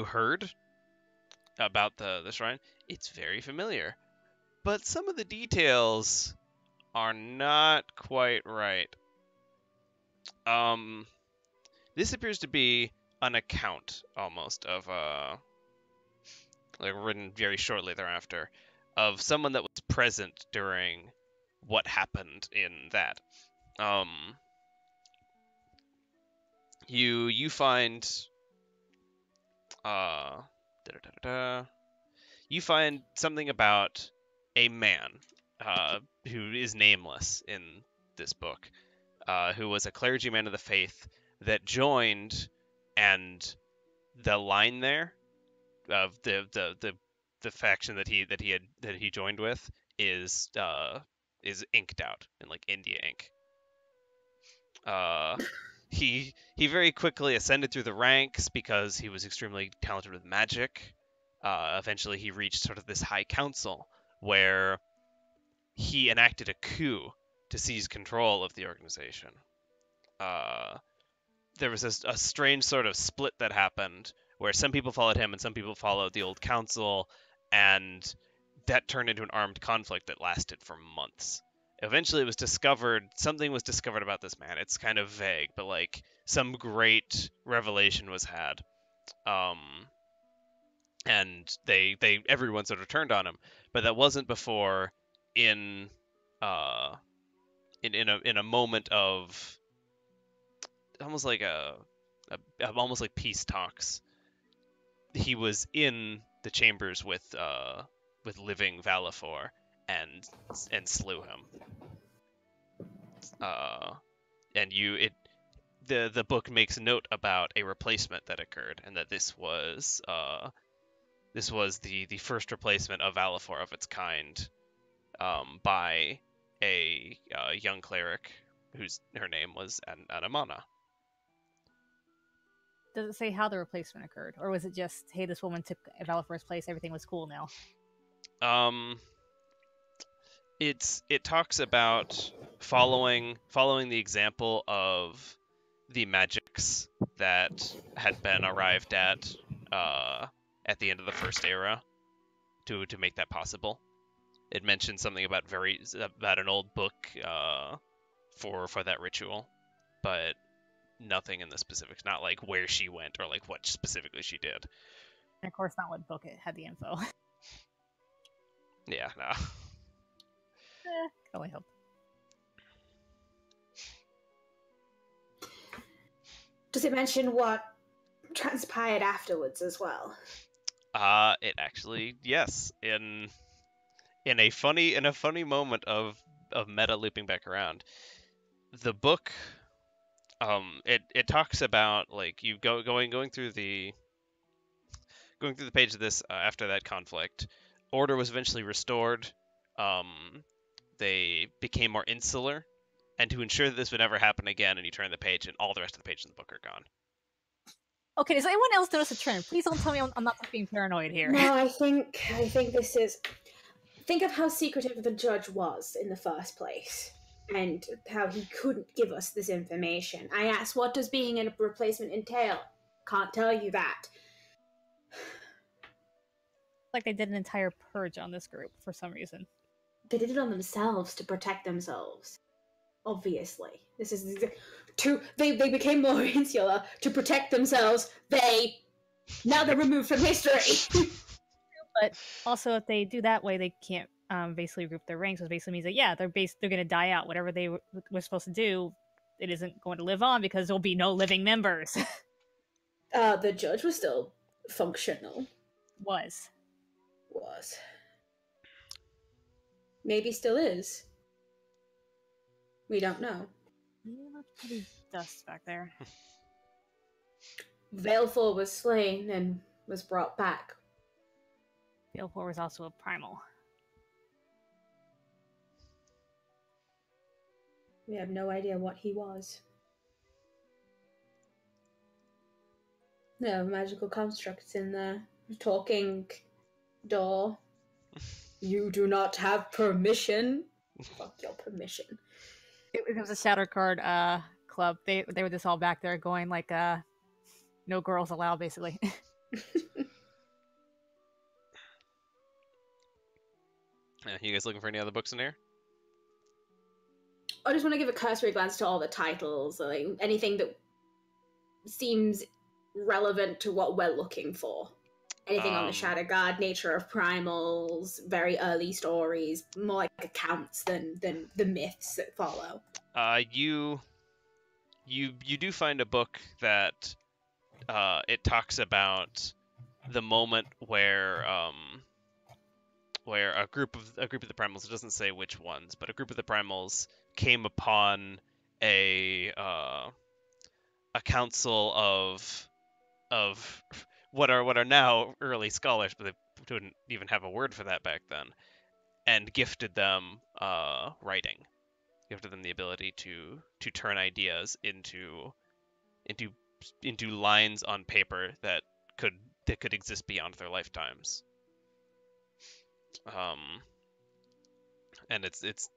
heard about the shrine, it's very familiar. But some of the details are not quite right. This appears to be an account, almost, of, like, written very shortly thereafter, of someone that was present during what happened in that. You find, you find something about a man, who is nameless in this book, who was a clergyman of the faith that joined, and the line there of the faction that he joined with is inked out in like India ink. He very quickly ascended through the ranks because he was extremely talented with magic. Eventually, he reached sort of this high council where he enacted a coup to seize control of the organization. There was a strange sort of split that happened where some people followed him and some people followed the old council, and that turned into an armed conflict that lasted for months. Eventually, it was discovered, something was discovered about this man. It's kind of vague, but like some great revelation was had. And everyone sort of turned on him, but that wasn't before in a moment of almost like almost like peace talks. He was in the chambers with living Valifor and slew him. And the book makes note about a replacement that occurred, and that this was the first replacement of Valifor of its kind, by a young cleric her name was Anamana. Does it say how the replacement occurred, or was it just, hey, this woman took Valifor's place, everything was cool now? It talks about following the example of the magics that had been arrived at the end of the first era to make that possible. It mentions something about an old book for that ritual, but nothing in the specifics. Not like where she went or like what specifically she did. And of course, not what book it had the info. Yeah, no. Can only hope. Does it mention what transpired afterwards as well? It actually, yes, in a funny moment of meta looping back around. The book, it talks about like you going through the page of this after that conflict. Order was eventually restored. They became more insular, and to ensure that this would never happen again, and you turn the page, and all the rest of the pages in the book are gone. Okay, does anyone else notice a trend? Please don't tell me I'm not being paranoid here. No, I think this is... Think of how secretive the judge was in the first place, and how he couldn't give us this information. I asked, what does being a replacement entail? Can't tell you that. Like they did an entire purge on this group for some reason. They did it on themselves to protect themselves. Obviously. This is... They became more insular to protect themselves. Now they're removed from history. But also, if they do that way, they can't basically group their ranks, which basically means that, yeah, they're going to die out. Whatever they were supposed to do, it isn't going to live on because there'll be no living members. The judge was still functional. Was. Maybe still is. We don't know. Yeah, that's pretty dust back there. Valifor was slain and was brought back. Valifor was also a primal. We have no idea what he was. No magical constructs in there. Talking door. You do not have permission. Fuck your permission. It was a Shadow Card club. They were just all back there going like, no girls allowed, basically. You guys looking for any other books in here? I just want to give a cursory glance to all the titles, like anything that seems relevant to what we're looking for. Anything on the Shadow Guard, nature of primals, very early stories, more like accounts than the myths that follow. You do find a book that it talks about the moment where a group of the primals, it doesn't say which ones, but a group of the primals came upon a council of what are now early scholars, but they didn't even have a word for that back then, and gifted them writing, gifted them the ability to turn ideas into lines on paper that could exist beyond their lifetimes. And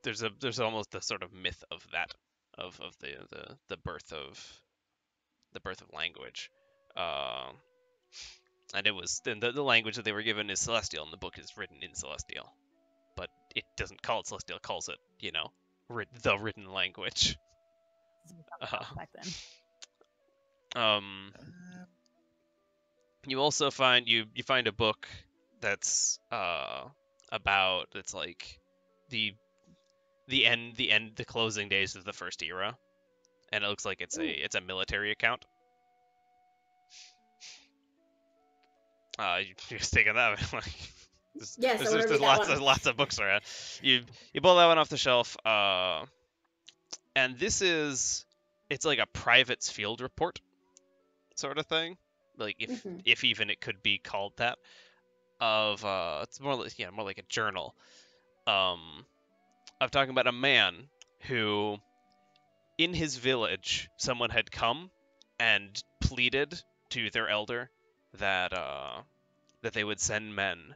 there's almost a sort of myth of that, of the birth of language. And it was the language that they were given is Celestial, and the book is written in Celestial, but it doesn't call it Celestial. It calls it, the written language. Back then. You also find you find a book that's about, it's like the closing days of the First Era, and it looks like it's a military account. You're just taking that. There's lots of books around. You pull that one off the shelf, and it's like a private's field report sort of thing, like if even it could be called that. It's more like a journal. I'm talking about a man who, in his village, someone had come and pleaded to their elder that they would send men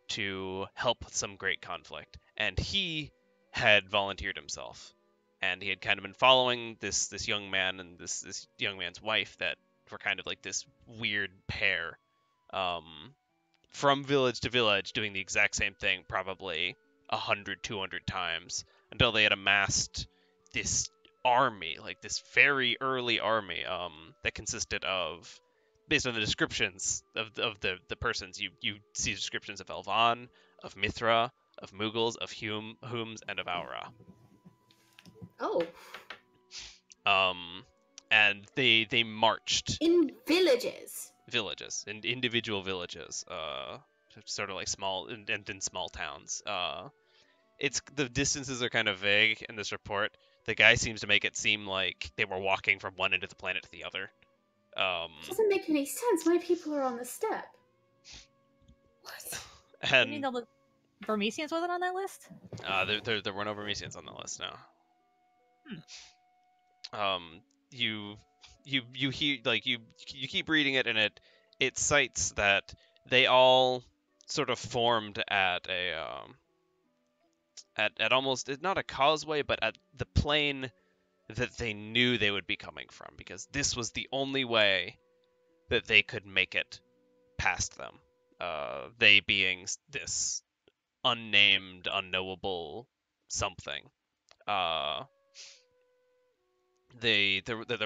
to help with some great conflict, and he had volunteered himself, and he had kind of been following this young man and this young man's wife that were kind of like this weird pair, from village to village, doing the exact same thing, probably 100, 200 times, until they had amassed this army, like this very early army, that consisted of, based on the descriptions of the persons, you see descriptions of Elvan, of Mithra, of Mughals, of Hums, and of Aura. Oh. And they marched in villages, in individual villages, sort of like small and in small towns. It's the distances are kind of vague in this report. The guy seems to make it seem like they were walking from one end of the planet to the other. Doesn't make any sense. My people are on the steppe. What? And you mean the Vermesians wasn't on that list? There were no Vermesians on the list, no. You hear, like, you keep reading it, and it cites that they all sort of formed at a at almost, not a causeway, but at the plane that they knew they would be coming from, because this was the only way that they could make it past them. They being this unnamed, unknowable something. There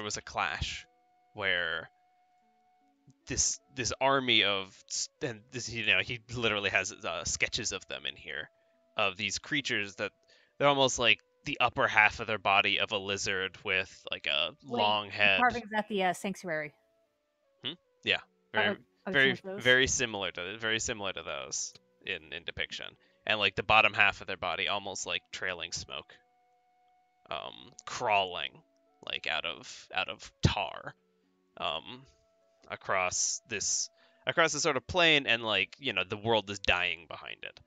was a clash where this army of, and this, he literally has sketches of them in here, of these creatures that they're almost like the upper half of their body of a lizard with like a long head. Carvings at the sanctuary. Yeah, very similar to those in depiction, and like the bottom half of their body almost like trailing smoke, crawling like out of tar, across this sort of plain, and like, the world is dying behind it,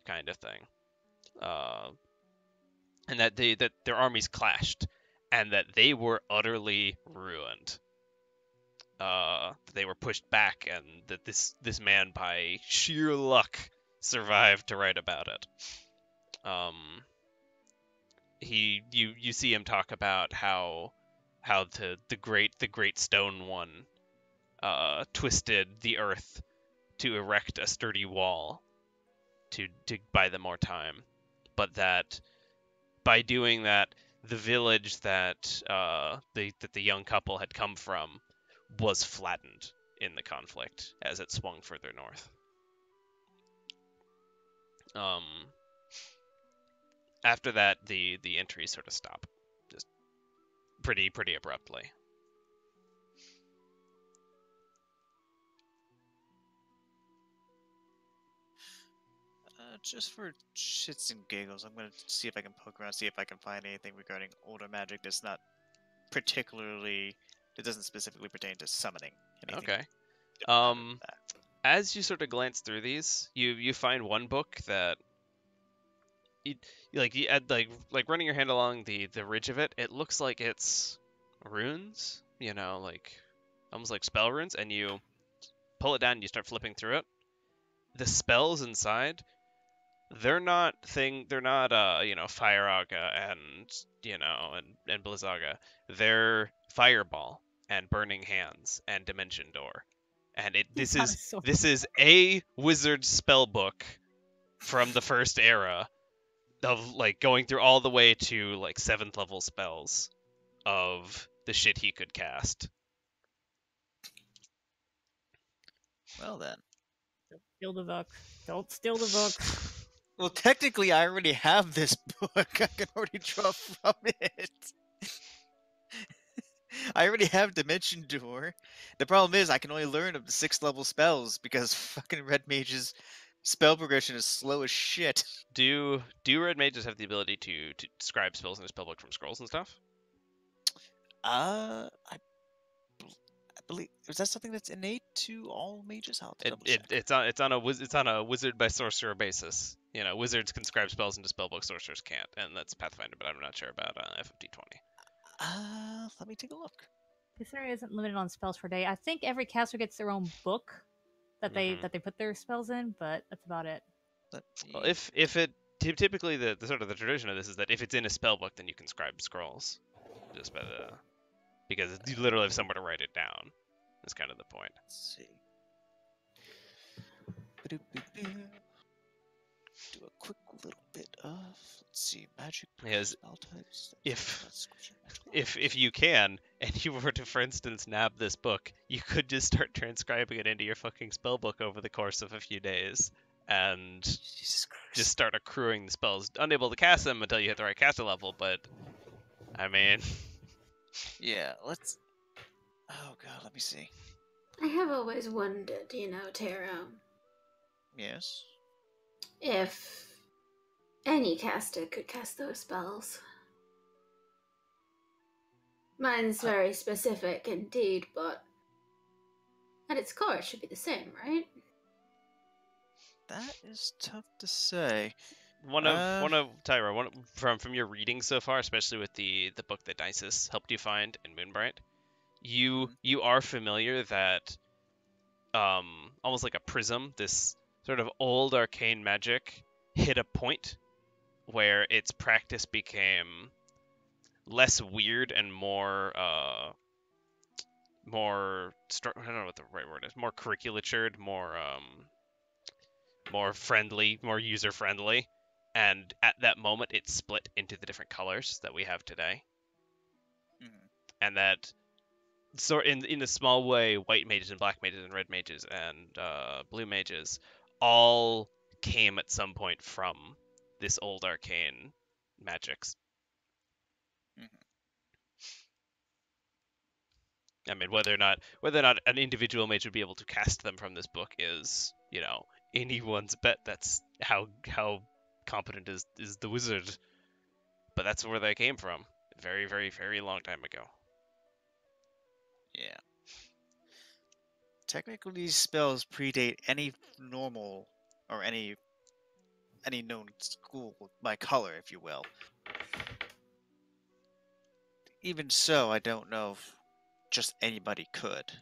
kind of thing. And that their armies clashed, and that they were utterly ruined. They were pushed back, and that this man, by sheer luck, survived to write about it. You see him talk about how the great stone one twisted the earth to erect a sturdy wall to buy them more time, but that by doing that, the village that the young couple had come from was flattened in the conflict as it swung further north. After that, the entries sort of stop, just pretty abruptly. Just for shits and giggles, I'm gonna see if I can poke around, see if I can find anything regarding older magic that's not particularly, it doesn't specifically pertain to summoning. Okay. As you sort of glance through these, you find one book that you add, like running your hand along the ridge of it. It looks like it's runes, like almost like spell runes, and you pull it down and you start flipping through it. The spells inside, they're not Fire Aga and Blizzaga. They're Fireball and Burning Hands and Dimension Door. And this is a wizard spell book from the first era of like going through all the way to like 7th level spells of the shit he could cast. Well then. Don't steal the book. Don't steal the book. Well, technically, I already have this book. I can already draw from it. I already have Dimension Door. The problem is I can only learn up to 6th level spells because fucking Red Mage's spell progression is slow as shit. Do Red Mages have the ability to scribe spells in a spellbook from scrolls and stuff? I believe, is that something that's innate to all mages? It's on a wizard by sorcerer basis. Wizards can scribe spells into spellbooks, sorcerers can't, and that's Pathfinder, but I'm not sure about FFD20. Let me take a look. This area isn't limited on spells per day. I think every caster gets their own book that they put their spells in, but that's about it. Well, if it typically the sort of the tradition of this is that if it's in a spellbook, then you can scribe scrolls, just by because you literally have somewhere to write it down. That's kind of the point. Let's see. Do a quick little bit of, let's see, magic spell types. If you can, and you were to, for instance, nab this book, you could just start transcribing it into your fucking spellbook over the course of a few days, and just start accruing the spells. Unable to cast them until you hit the right caster level, but I mean, yeah, let's. Oh god, let me see. I have always wondered, Taro. Yes. If any caster could cast those spells. Mine's very specific indeed, but at its core it should be the same, right? That is tough to say. Tyra, from your reading so far, especially with the book that Dices helped you find in Moonbright, you are familiar that almost like a prism, this sort of old arcane magic hit a point where its practice became less weird and more I don't know what the right word is, more curriculatured, more friendly, more user friendly, and at that moment it split into the different colors that we have today. And that sort in a small way, white mages and black mages and red mages and blue mages all came at some point from this old arcane magics. I mean, whether or not an individual mage would be able to cast them from this book is, anyone's bet. That's how competent is the wizard. But that's where they came from. A very, very, very long time ago. Yeah. Technically, these spells predate any normal or any known school by color, if you will. Even so, I don't know if just anybody could.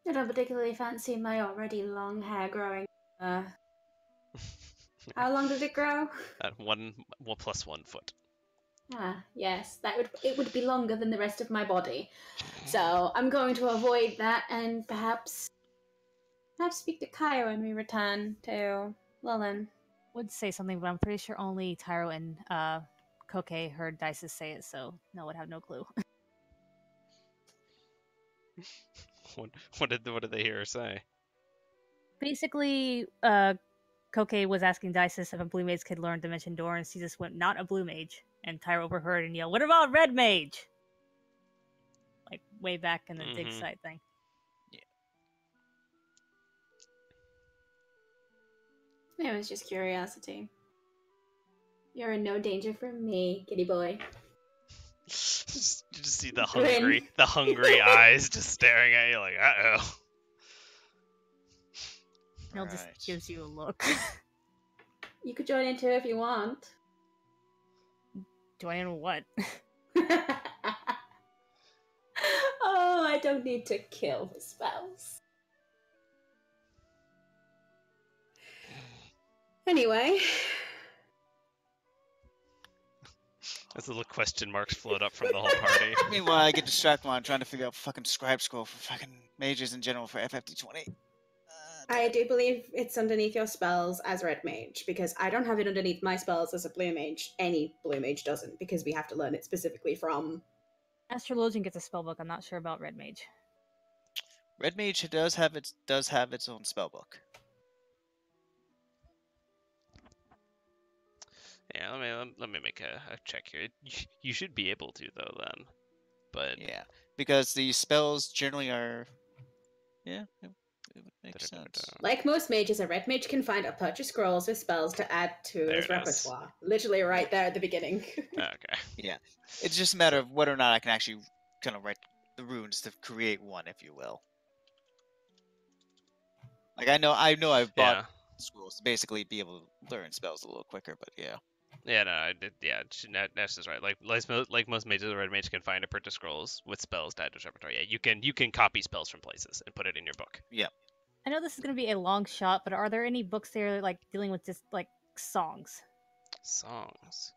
I don't particularly fancy my already long hair growing. How long did it grow? At 1 plus 1 foot. Ah, yes, it would be longer than the rest of my body. So I'm going to avoid that and perhaps Perhaps speak to Kai when we return to Lilin. Would say something, but I'm pretty sure only Tyro and Koke heard Dices say it, so no would have no clue. What did they hear her say? Basically, Koke was asking Dices if a blue mage could learn Dimension Door, and she just went, "Not a blue mage." And Tyro overheard and yelled, "What about red mage?" Like way back in the dig site thing. It was just curiosity. You're in no danger from me, kitty boy. You just see the hungry eyes just staring at you like, uh-oh. He'll just gives you a look. You could join in too if you want. Join in what? Oh, I don't need to kill the spouse. Anyway. As little question marks float up from the whole party. Meanwhile, I get distracted while I'm trying to figure out fucking scribe scroll for fucking mages in general for FFD20. I do believe it's underneath your spells as red mage, because I don't have it underneath my spells as a blue mage. Any blue mage doesn't, because we have to learn it specifically from... Astrologian gets a spellbook. I'm not sure about red mage. Red mage does have its own spellbook. Yeah, let me make a check here. You should be able to though then, but yeah, because the spells generally are, yeah, it would make sense. Like most mages, a red mage can find or purchase scrolls with spells to add to his repertoire. Literally right there at the beginning. Okay. Yeah, it's just a matter of whether or not I can actually kind of write the runes to create one, if you will. Like I know I've bought scrolls to basically be able to learn spells a little quicker, but yeah. Yeah, no, I did. Yeah, Ness is right. Like most mages, a red mage can find or purchase scrolls with spells to add to his repertoire. Yeah, you can copy spells from places and put it in your book. Yeah. I know this is going to be a long shot, but are there any books there like dealing with just like songs? Songs.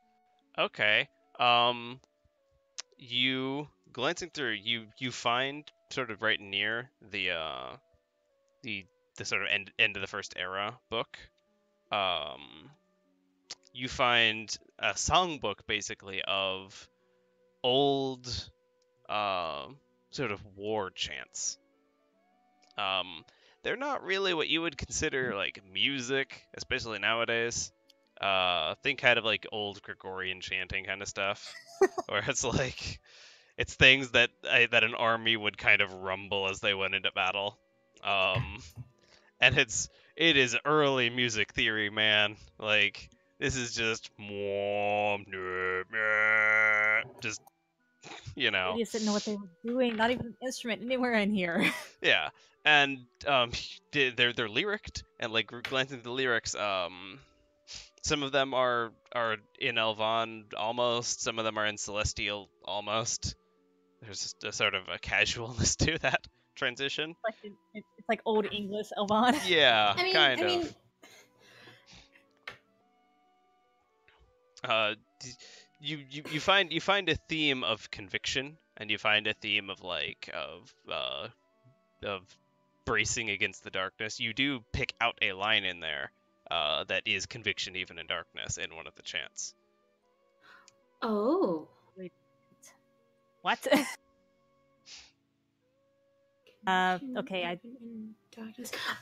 Okay. You glancing through, you find sort of right near the sort of end of the first era book. You find a songbook basically of old sort of war chants. They're not really what you would consider like music, especially nowadays. Think kind of like old Gregorian chanting kind of stuff, where it's like it's things that an army would kind of rumble as they went into battle. And it is early music theory, man. Like this is just you know. Idiots didn't know what they were doing. Not even an instrument anywhere in here. Yeah, and they're lyriced, and like glancing at the lyrics, some of them are in Elvan almost. Some of them are in Celestial almost. There's just a sort of a casualness to that transition. It's like old English Elvan. Yeah, I mean, you find a theme of conviction, and you find a theme of of bracing against the darkness. You do pick out a line in there that is conviction even in darkness in one of the chants. Oh. Wait. What? Okay,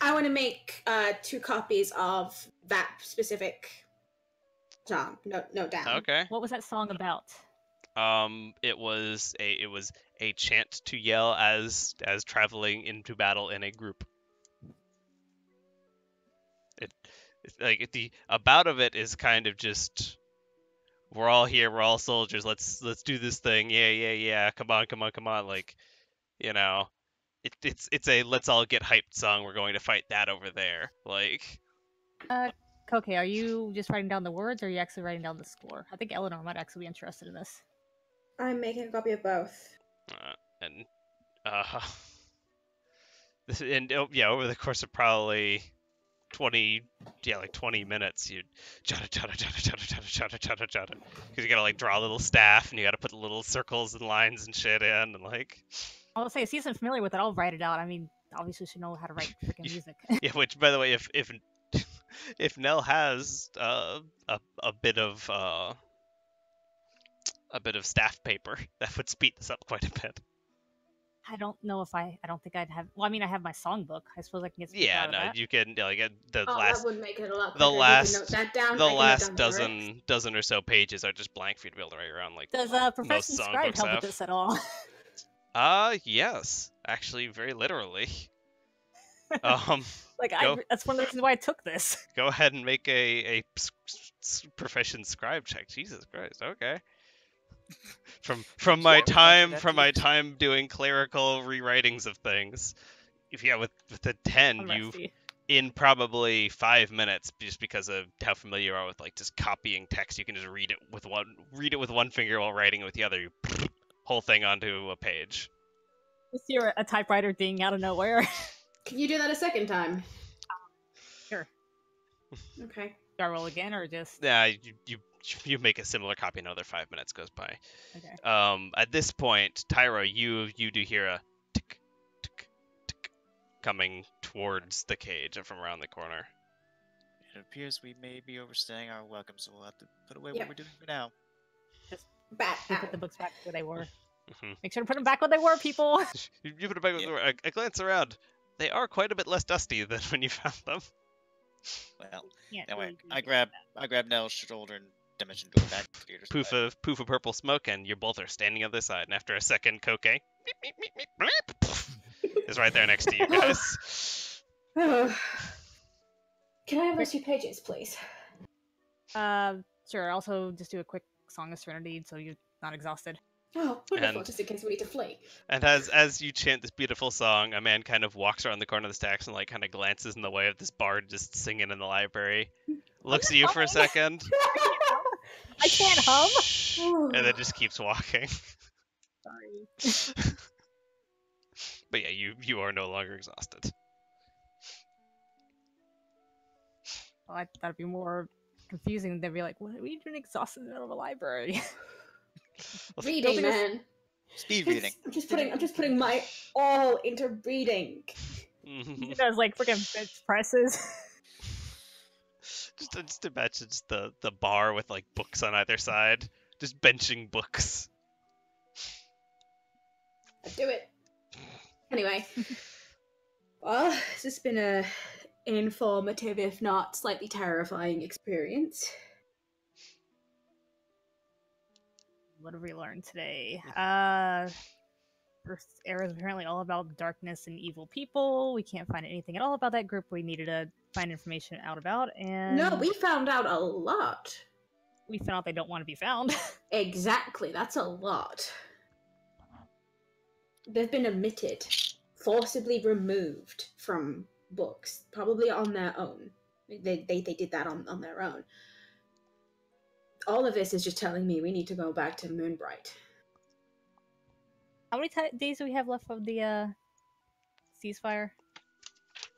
I want to make 2 copies of that specific song. Note down. Okay. What was that song about? It was a chant to yell as traveling into battle in a group. It's like the about of it is kind of just we're all here, we're all soldiers. Let's do this thing. Yeah. Come on. Like, you know, it's a let's all get hyped song. We're going to fight that over there. Like. Koke, are you just writing down the words, or are you actually writing down the score? I think Eleanor might actually be interested in this. I'm making a copy of both. Over the course of probably 20 minutes, you jot it, because you gotta like draw a little staff, and you gotta put little circles and lines and shit in, and like. I'll say, since I'm familiar with it, I'll write it out. I mean, obviously should know how to write freaking music. Yeah, which, by the way, if Nell has a bit of staff paper, that would speed this up quite a bit. I don't know if I don't think I'd have. Well, I mean, I have my songbook. I suppose I can get some Yeah, out no, of that. you can get the Oh, last that would make it a lot the quicker. last You can note that down. the I can note last down the lyrics. dozen or so pages are just blank for you to be able to write around like Does most Profession Scribe songbooks help have. with this at all? Yes, actually, very literally. Like go, that's one of the reasons why I took this. Go ahead and make a Profession Scribe check. Jesus Christ. Okay. From my time doing clerical rewritings of things, with the 10, you in probably 5 minutes, just because of how familiar you are with like just copying text, you can just read it with one finger while writing it with the other. You whole thing onto a page. Just hear a typewriter ding out of nowhere. Can you do that a second time? Sure. Okay. Do I roll again or just? Yeah, you make a similar copy. Another 5 minutes goes by. Okay. At this point, Tyro, you do hear a tick, tick, tick coming towards the cage from around the corner. It appears we may be overstaying our welcome, so we'll have to put away Yep. what we're doing for now. Just Bat put the books back where they were. Make sure to put them back where they were, people. You put it back. Yeah. I glance around. They are quite a bit less dusty than when you found them. Well, anyway, I grab Nell's shoulder and dimension go back to your poof of purple smoke, and you both are standing on the other side. And after a second, Koke is right there next to you guys. Can I have those 2 pages, please? Sure. Also, just do a quick Song of Serenity so you're not exhausted. Oh, wonderful! Just in case we need to flee. And as you chant this beautiful song, a man kind of walks around the corner of the stacks and like kind of glances in the way of this bard just singing in the library. Looks at you for a second. I can't hum. And then just keeps walking. Sorry. But yeah, you are no longer exhausted. Well, I thought it'd be more confusing. They'd be like, "What are you doing exhausted in the middle of a library?" Reading, man. Speed reading. I'm just putting my all into reading. You guys like freaking bench presses. Just imagine just the bar with like books on either side, just benching books. I'd do it. Anyway, well, this has been a informative, if not slightly terrifying experience. What have we learned today? First era is apparently all about darkness and evil people. We can't find anything at all about that group we needed to find information out about, and no, we found out a lot. We found out they don't want to be found. Exactly, that's a lot. They've been omitted, forcibly removed from books, probably on their own. They did that on their own. All of this is just telling me we need to go back to Moonbright. How many days do we have left of the ceasefire?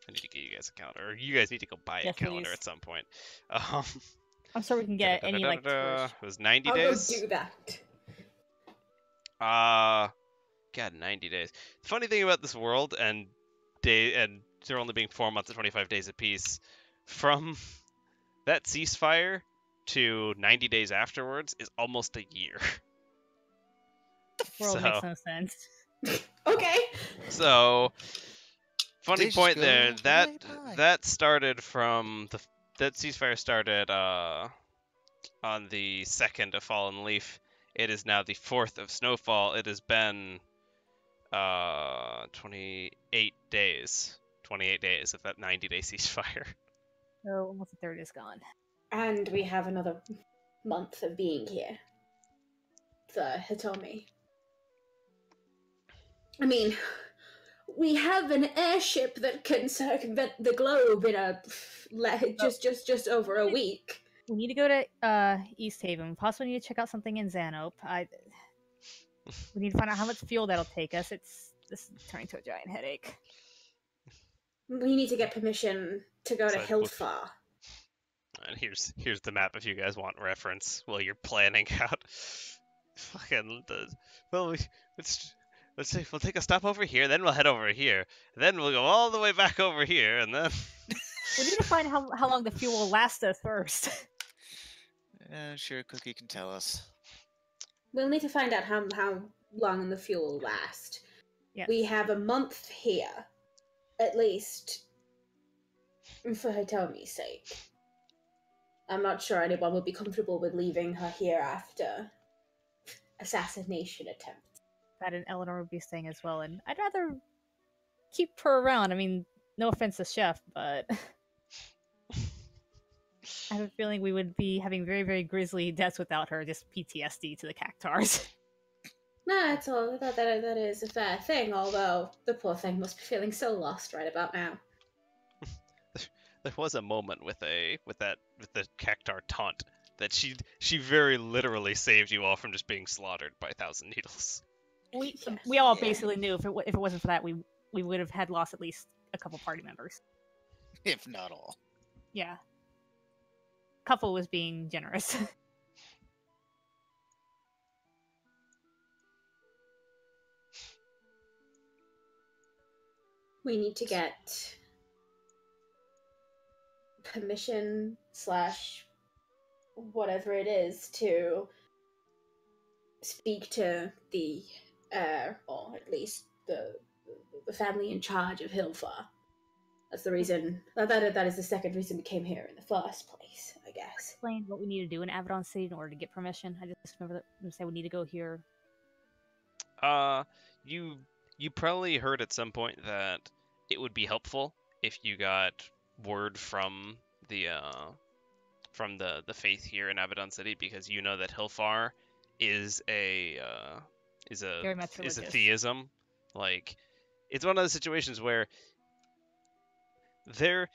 I need to get you guys a calendar, or you guys need to go buy a calendar please. at some point. I'm sure we can get any like. It was 90 I'll days. go do that. God, 90 days. The funny thing about this world and there only being 4 months and 25 days apiece, from that ceasefire to 90 days afterwards is almost a year. The world makes no sense. Okay. So, funny Days point go there. way by. That started from that ceasefire started on the 2nd of Fallen Leaf. It is now the 4th of Snowfall. It has been 28 days. 28 days of that 90-day ceasefire. So almost a third is gone. And we have another month of being here. The Hitomi. I mean, we have an airship that can circumvent the globe in just over a week. We need to go to East Haven. Possibly need to check out something in Xanope. We need to find out how much fuel that'll take us. This is turning to a giant headache. We need to get permission to go to Hildfar. And here's the map if you guys want reference while you're planning out. Fucking We'll take a stop over here, then we'll head over here, then we'll go all the way back over here, and then we need to find how long the fuel will last us first. Sure, Cookie can tell us. We'll need to find out how long the fuel will last. Yes. We have a month here, at least, for Hitomi's sake. I'm not sure anyone would be comfortable with leaving her here after assassination attempts. That and Eleanor would be staying as well, and I'd rather keep her around. I mean, no offense to Chef, but I have a feeling we would be having very, very grisly deaths without her, just PTSD to the Cactars. No, it's all that is a fair thing, although the poor thing must be feeling so lost right about now. There was a moment with the Cactar taunt that she very literally saved you all from just being slaughtered by Thousand Needles. We all basically knew if it wasn't for that, we would have had lost at least a couple party members, if not all. Yeah, couple was being generous. We need to get permission / whatever it is to speak to the or at least the family in charge of Hilfar. That's the reason. That is the second reason we came here in the first place, I guess. Explain what we need to do in Avedon City in order to get permission. I just remember them say we need to go here. You probably heard at some point that it would be helpful if you got word from the faith here in Avedon City, because you know that Hilfar is a theism. Like, it's one of those situations where they're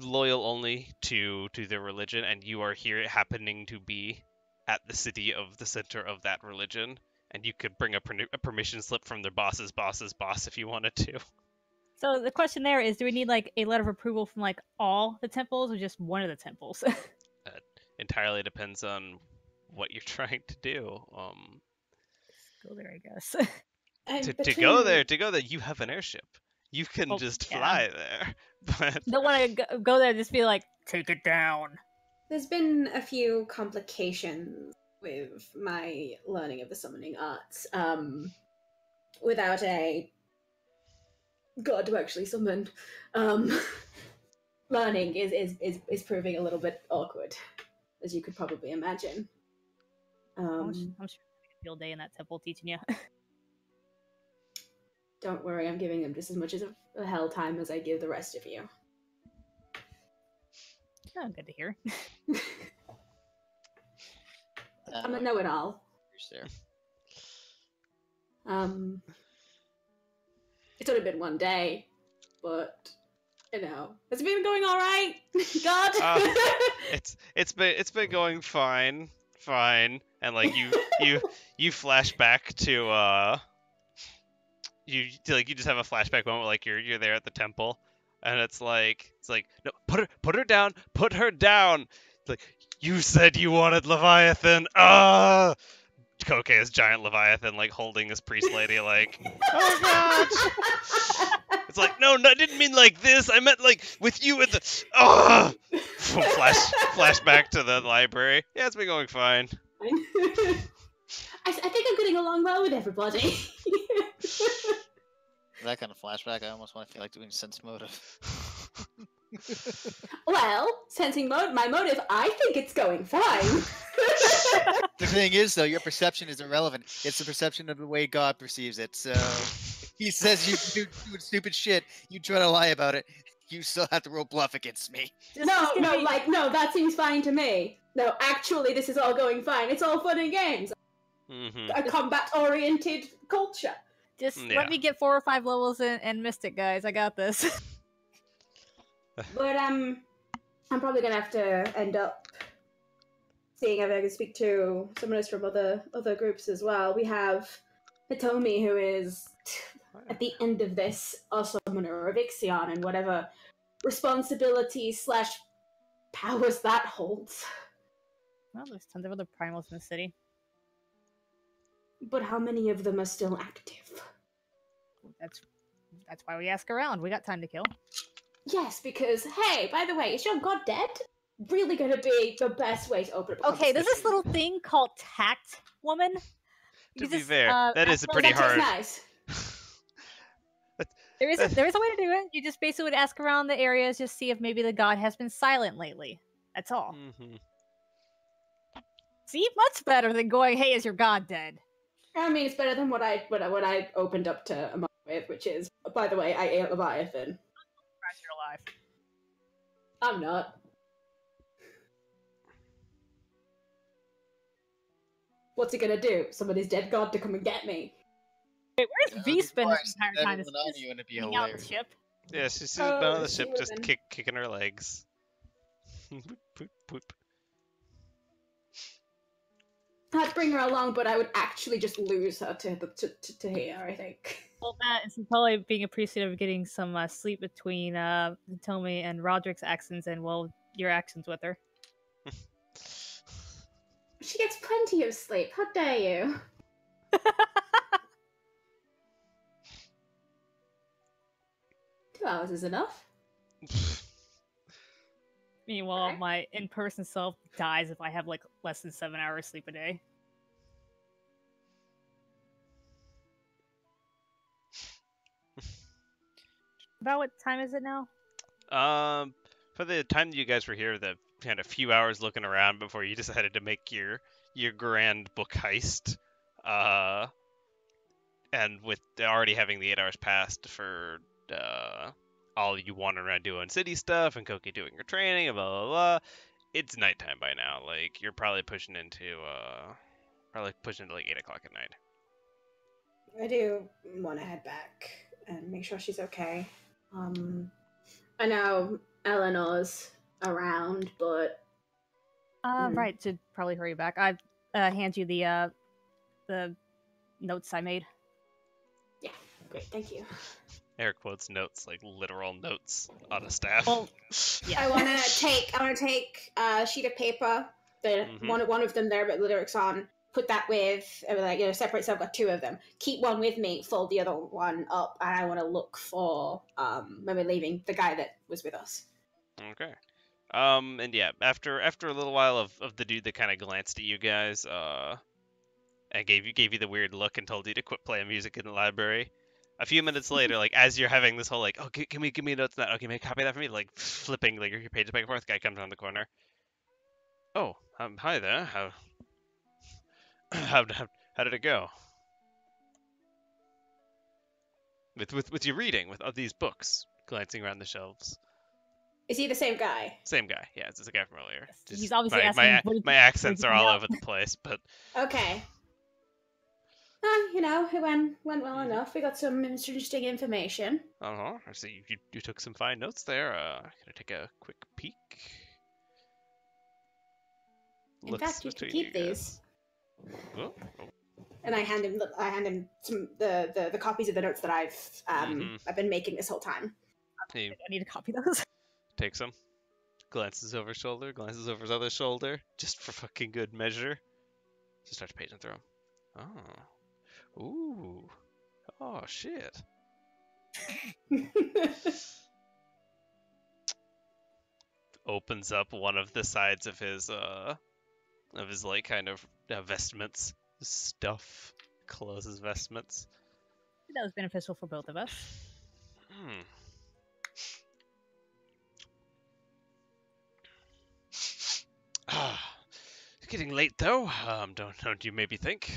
loyal only to their religion, and you are here happening to be at the city of the center of that religion, and you could bring a permission slip from their boss's boss if you wanted to. So the question there is, do we need like a letter of approval from like all the temples or just one of the temples? That entirely depends on what you're trying to do. Go there, I guess. To go there, you have an airship. You can just fly there. But don't want to go there and just be like, take it down. There's been a few complications with my learning of the summoning arts. Without a god to actually summon, learning is proving a little bit awkward, as you could probably imagine. I'm sure a field day in that temple teaching you. Don't worry, I'm giving them just as much as a hell time as I give the rest of you. Oh, good to hear. I'm a know-it-all. There. It's only been one day, but you know, has it been going all right? God. It's been going fine, and like you flash back to you just have a flashback moment, like you're there at the temple, and it's like no, put her down. It's like, you said you wanted Leviathan. Koke is giant Leviathan, like holding this priest lady, like, oh god. It's like, no, I didn't mean like this. I meant like with you at the flash back to the library. Yeah, it's been going fine. I think I'm getting along well with everybody. That kind of flashback, I almost want to feel like doing sense motive. Well, sensing mode, my motive, I think it's going fine. The thing is, though, your perception is irrelevant. It's the perception of the way God perceives it. So he says you do stupid shit, you try to lie about it, you still have to roll bluff against me. No, that seems fine to me. No, actually, this is all going fine. It's all fun and games. Mm-hmm. A combat-oriented culture. Just let me get 4 or 5 levels in Mystic, guys. I got this. But I'm probably gonna have to end up seeing if I can speak to summoners from other groups as well. We have Hitomi, who is at the end of this a summoner of Ixion, and whatever responsibilities / powers that holds. Well, there's tons of other primals in the city. But how many of them are still active? That's why we ask around. We got time to kill. Yes, because hey, by the way, is your god dead? Really gonna be the best way to open up a Okay, there's this little thing called tact, woman. To be fair, that is a pretty hard. Nice. There is a way to do it. You just basically would ask around the areas, just see if maybe the god has been silent lately. That's all. Mm-hmm. See, much better than going, "Hey, is your god dead?" I mean, it's better than what I opened up to Amon with, which is, by the way, I ate Leviathan. You're alive. I'm not. What's he gonna do? Somebody's dead god to come and get me. Wait, where's V spend this entire time? You want to be hanging out on the ship? Yeah, she's been on the ship just kicking her legs. Boop, boop, boop. I'd bring her along, but I would actually just lose her to here, I think. Well, that is probably being appreciative of getting some sleep between Tommy and Roderick's actions and, well, your actions with her. She gets plenty of sleep. How dare you? Two hours is enough. Meanwhile, okay. My in-person self dies if I have, like, less than 7 hours sleep a day. About what time is it now? For the time that you guys were here, the kind of few hours looking around before you decided to make your grand book heist. And with already having the 8 hours passed for all you wandering around doing city stuff and Koki doing her training and blah blah blah, it's nighttime by now. Like you're probably pushing into like 8 o'clock at night. I do want to head back and make sure she's okay. I know Eleanor's around, but right, should probably hurry back. I hand you the notes I made. Yeah, great, thank you. Air quotes notes, like literal notes on a staff. Well, yeah. I want to take a sheet of paper, one of them there with the lyrics on. Put that with, separate. So I've got two of them. Keep one with me, fold the other one up, and I want to look for when we're leaving the guy that was with us. Okay. And yeah, after a little while of the dude that kind of glanced at you guys, and gave you the weird look and told you to quit playing music in the library. A few minutes later, like as you're having this whole like, oh, give me notes on that. Okay, make a copy of that for me. Like flipping like your pages back and forth. Guy comes around the corner. Oh, hi there. How did it go? With your reading of these books, glancing around the shelves. Is he the same guy? Same guy. Yeah, it's the guy from earlier. Just he's obviously asking. My accents are all over the place, but okay. It went well enough. We got some interesting information. I see you took some fine notes there. Can I take a quick peek? In fact, you can keep these. Oh. And I hand him some the copies of the notes that I've been making this whole time. I need to copy those. Takes them, glances over his shoulder, glances over his other shoulder, just for fucking good measure. Just starts paging through them. Oh. Ooh. Oh, shit. Opens up one of the sides of his like kind of vestments. Stuff. Closes vestments. That was beneficial for both of us. It's getting late though. Don't you maybe think?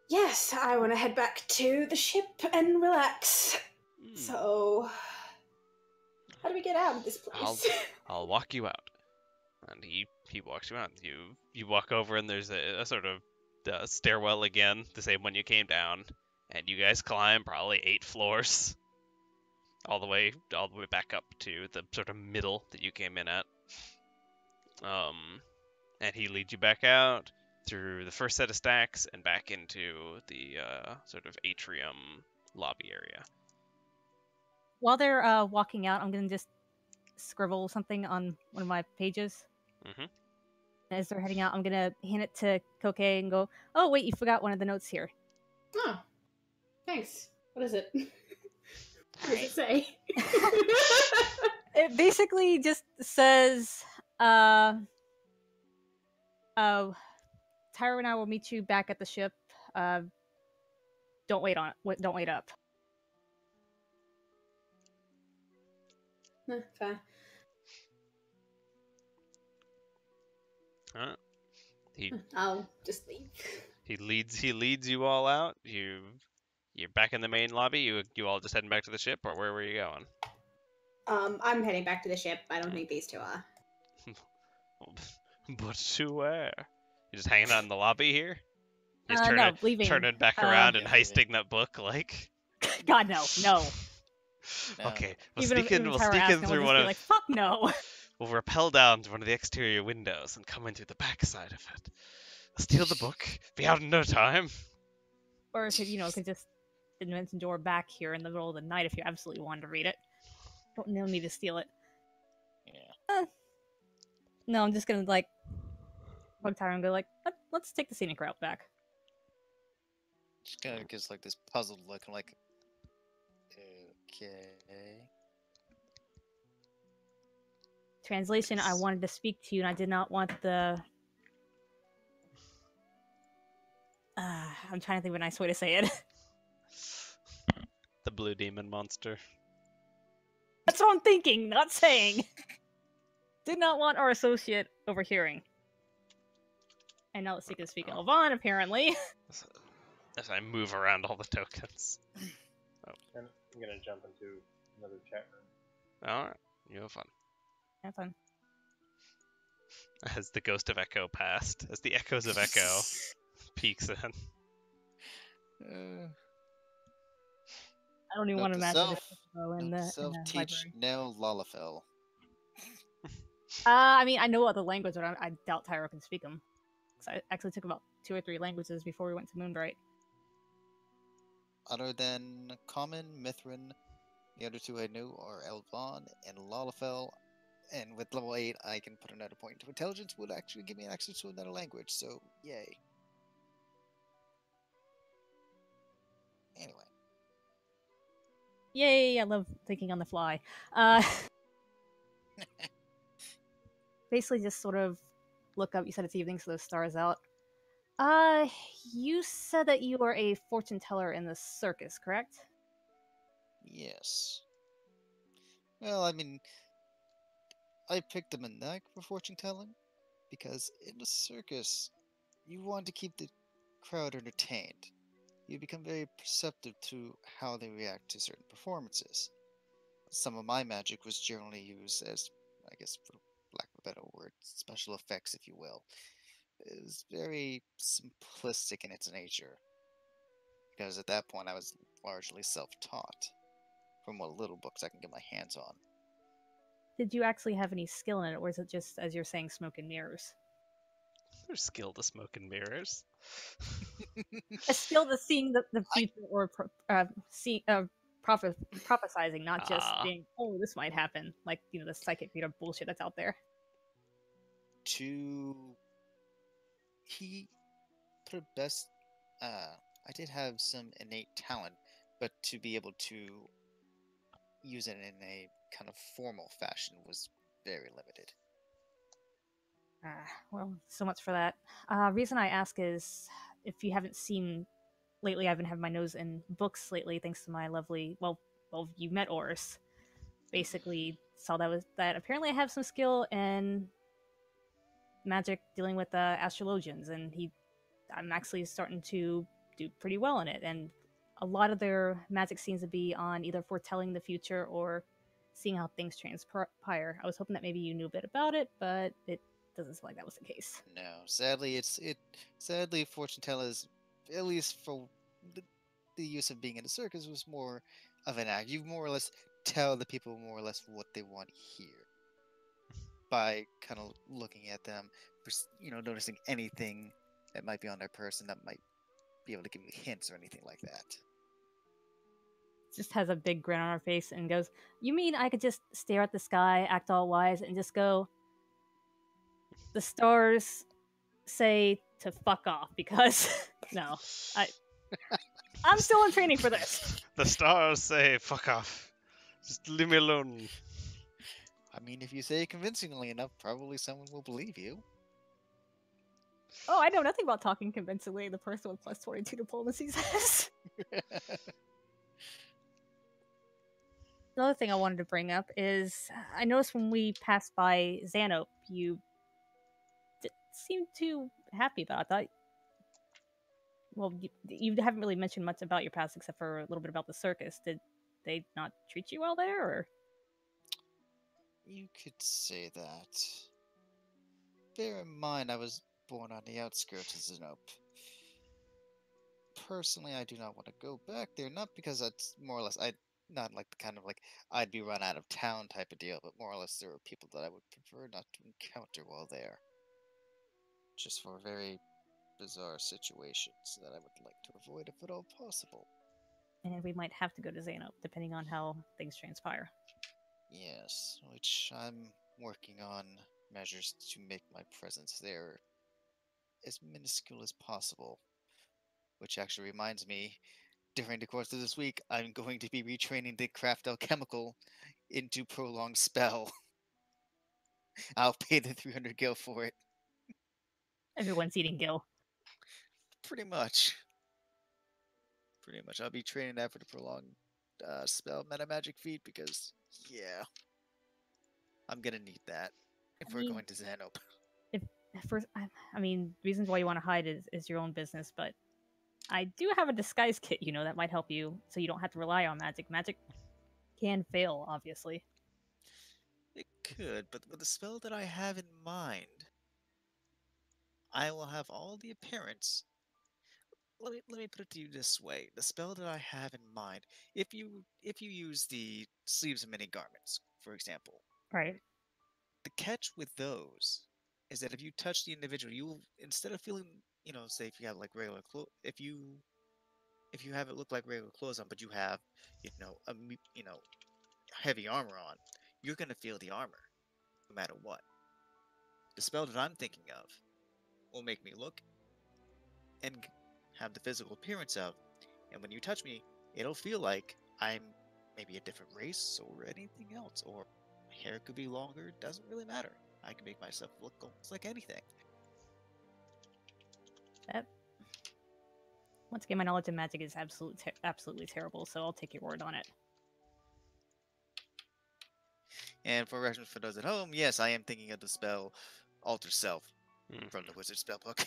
Yes, I want to head back to the ship and relax. So, how do we get out of this place? I'll walk you out. And he walks you out. You walk over and there's a sort of stairwell again, the same one you came down, and you guys climb probably 8 floors, all the way back up to the sort of middle that you came in at. And he leads you back out through the first set of stacks and back into the sort of atrium lobby area. While they're walking out, I'm gonna just scribble something on one of my pages. Mm-hmm. As they're heading out, I'm gonna hand it to Koke and go, "Oh wait, you forgot one of the notes here." Oh, thanks. What is it? What does it say? It basically just says, Tyro and I will meet you back at the ship. Don't wait up. Okay. I'll just leave. He leads you all out. You're back in the main lobby. You all just heading back to the ship, or where were you going? I'm heading back to the ship. I don't think these two are. But to where? You just hanging out in the lobby here? Just no, leaving. Turning back around and heisting that book, like. God no. Okay, we'll Even sneak in. if We'll Tyra sneak asked in him, through we'll one just of. be like, fuck no. We'll rappel down to one of the exterior windows and come in through the backside of it. Steal the book. Be out in no time. Or could just invent a door back here in the middle of the night if you absolutely wanted to read it. No need to steal it. Yeah. No, I'm just gonna like bug Tyra and go like, let's take the scenic route back. Just kind of gives like this puzzled look. I'm like, okay. Translation: I wanted to speak to you, and I did not want the. I'm trying to think of a nice way to say it. The blue demon monster. That's what I'm thinking, not saying. Did not want our associate overhearing. And now let's take a speak Elvan, apparently. As I move around all the tokens. Oh. And I'm gonna jump into another chat room. Alright, you have fun. Have fun. As the ghost of Echo passed, as the echoes of Echo peeks in. I don't even want to imagine this in the self-teach library. Nell Lalafell. I mean, I know other languages, but I doubt Tyro can speak them. I actually took about 2 or 3 languages before we went to Moonbright. Other than Common, Mithrin, the other 2 I knew are Elvan and Lalafell. And with level 8, I can put another point to intelligence, would actually give me access to another language, so yay. Anyway. Yay, I love thinking on the fly. Basically just sort of look up, you said it's evening, so the stars out. You said that you are a fortune teller in the circus, correct? Yes. Well, I mean, I picked them a knack for fortune telling because in the circus, you want to keep the crowd entertained. You become very perceptive to how they react to certain performances. Some of my magic was generally used as, I guess, for lack of a better word, special effects, if you will. It was very simplistic in its nature. Because at that point, I was largely self-taught from what little books I can get my hands on. Did you actually have any skill in it, or is it just, as you're saying, smoke and mirrors? There's skill to smoke and mirrors. A skill to seeing the future or prophesizing, not just being, oh, this might happen. Like, the psychic reader bullshit that's out there. He put it best, I did have some innate talent, but to be able to use it in a kind of formal fashion was very limited. Well, so much for that. Reason I ask is, if you haven't seen lately, I've been having my nose in books lately, thanks to my lovely, well, you met Oris. Basically, saw that apparently I have some skill in magic dealing with astrologians, and I'm actually starting to do pretty well in it, and a lot of their magic seems to be on either foretelling the future or seeing how things transpire. I was hoping that maybe you knew a bit about it, but it doesn't seem like that was the case. No, sadly, sadly, fortune tellers, at least for the use of being in the circus, was more of an act. You more or less tell the people more or less what they want to hear by kind of looking at them, noticing anything that might be on their person that might be able to give you hints or anything like that. Just has a big grin on her face and goes, "You mean I could just stare at the sky, act all wise, and just go, the stars say to fuck off," because no, I'm still in training for this. The stars say, fuck off. Just leave me alone. I mean, if you say it convincingly enough, probably someone will believe you. Oh, I know nothing about talking convincingly. The person with plus 22 diplomacy says. Another thing I wanted to bring up is I noticed when we passed by Xanope, you seemed too happy about it. I thought, well, you haven't really mentioned much about your past except for a little bit about the circus. Did they not treat you well there, or? You could say that. Bear in mind, I was born on the outskirts of Xanope. Personally, I do not want to go back there, not because that's more or less, not like the kind of like I'd be run out of town type of deal, but more or less there are people that I would prefer not to encounter while there. Just for very bizarre situations that I would like to avoid if at all possible. And we might have to go to Xanope, depending on how things transpire. Yes, which I'm working on measures to make my presence there as minuscule as possible. Which actually reminds me, during the course of this week, I'm going to be retraining the craft alchemical into prolonged spell. I'll pay the 300 gil for it. Everyone's eating gil. Pretty much. Pretty much. I'll be training that for the prolonged spell meta magic feat because, yeah, I'm gonna need that if we're going to Xanope. If first, I mean, reasons why you want to hide is your own business, but I do have a disguise kit, that might help you, so you don't have to rely on magic. Magic can fail, obviously. It could, but with the spell that I have in mind, I will have all the appearance. Let me put it to you this way: the spell that I have in mind, if you use the sleeves of many garments, for example, right? The catch with those is that if you touch the individual, you will, instead of feeling, say if you have like regular clothes, if you have it look like regular clothes on, but you have, heavy armor on, you're gonna feel the armor, no matter what. The spell that I'm thinking of will make me look and have the physical appearance of, and when you touch me, it'll feel like I'm maybe a different race or anything else, or hair could be longer, doesn't really matter. I can make myself look almost like anything. Once again, my knowledge of magic is absolutely terrible, so I'll take your word on it. And for reference for those at home, yes, I am thinking of the spell Alter Self from the Wizard Spellbook.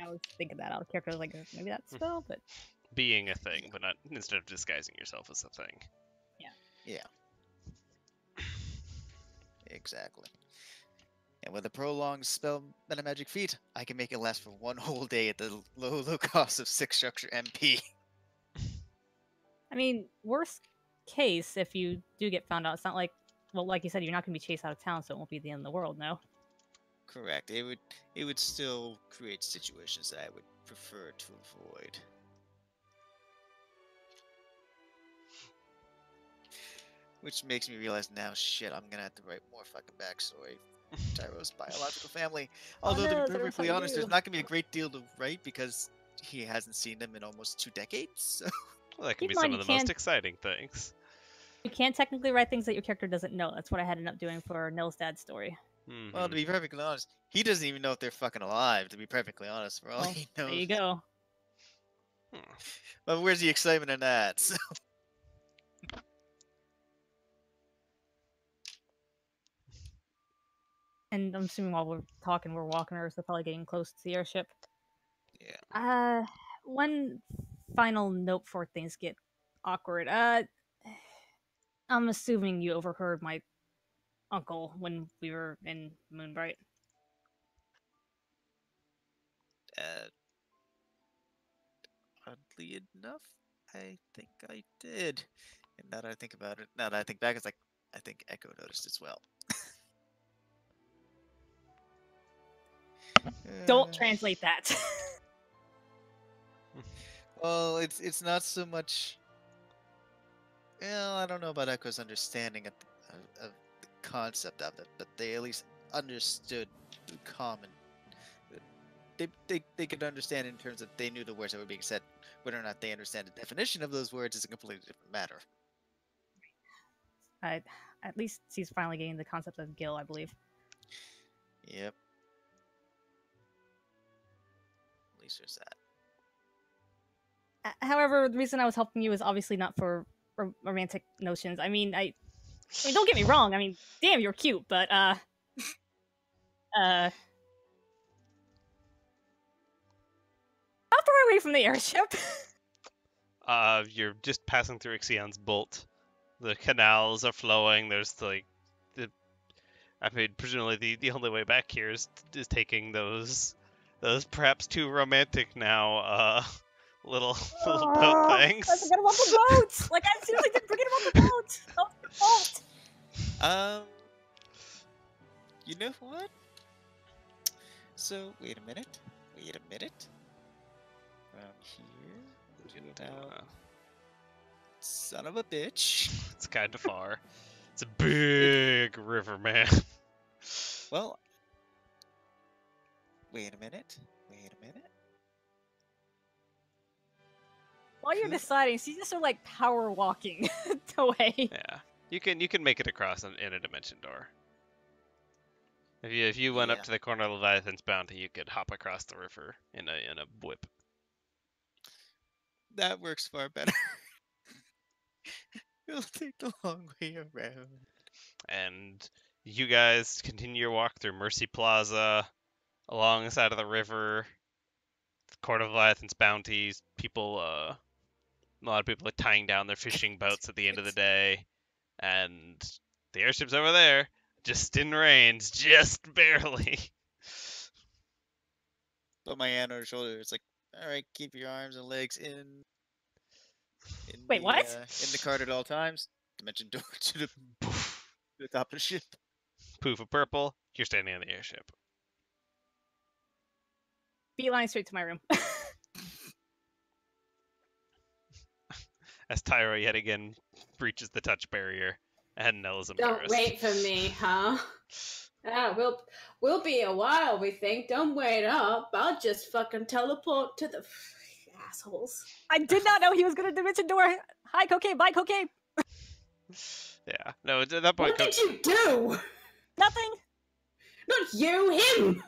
I was thinking that out of character, like maybe that spell, but being a thing, but not instead of disguising yourself as a thing. Yeah. Exactly. And with a prolonged spell meta magic feat, I can make it last for one whole day at the low cost of 6 structure MP. I mean, worst case, if you do get found out, it's not like, well, like you said, you're not going to be chased out of town, so it won't be the end of the world, no? Correct. It would still create situations that I would prefer to avoid. Which makes me realize now, shit, I'm gonna have to write more fucking backstory. Tyro's biological family. Although, to be perfectly honest, there's not gonna be a great deal to write because he hasn't seen them in almost 2 decades. So. Well, that can be some of the most exciting things. You can't technically write things that your character doesn't know. That's what I had to end up doing for Nell's dad's story. Mm-hmm. Well, to be perfectly honest, he doesn't even know if they're fucking alive, to be perfectly honest, for all he knows. There you go. But where's the excitement in that? So... And I'm assuming while we're talking, we're walking her, so probably getting close to the airship. Yeah. One final note before things get awkward. I'm assuming you overheard my uncle when we were in Moonbright. Oddly enough, I think I did. And now that I think about it, now that I think back, it's like, I think Echo noticed as well. Don't translate that. Well, it's not so much. Well, I don't know about Echo's understanding of the concept of it, but they at least understood the common they could understand in terms of they knew the words that were being said. Whether or not they understand the definition of those words is a completely different matter. At least he's finally getting the concept of Gil, I believe. Yep. At least there's that. However, the reason I was helping you is obviously not for romantic notions. I mean, don't get me wrong. I mean, damn, you're cute, but how far away from the airship? You're just passing through Ixion's Bolt. The canals are flowing. There's I mean, presumably the only way back here is taking those perhaps too romantic now little boat things. I forgot about the boats. Like, I seriously did forget about the boats. Oh, fault. You know what? So wait a minute. Around here, about... Son of a bitch. It's kind of far. It's a big river, man. Well, wait a minute. While you're deciding, she's just sort of like power walking away. Yeah, you can make it across in a dimension door. If you went up to the corner of Leviathan's Bounty, you could hop across the river in a whip. That works far better. It'll take the long way around. And you guys continue your walk through Mercy Plaza, along the side of the river, the Court of Leviathan's Bounties. People, a lot of people are tying down their fishing boats at the end of the day, and the airship's over there, just in range, just barely. Put my hand on her shoulder. It's like, all right, keep your arms and legs in. Wait, what? In the cart at all times. Dimension door to the top of the ship. Poof of purple. You're standing on the airship. Beeline straight to my room. As Tyra yet again breaches the touch barrier, and Nell is embarrassed. Don't wait for me, huh? We'll be a while, we think. Don't wait up. I'll just fucking teleport to the assholes. I did not know he was gonna dimension door. Hi, cocaine. Bye, cocaine. Yeah. No, at that point. What did you do? Nothing. Not you, him.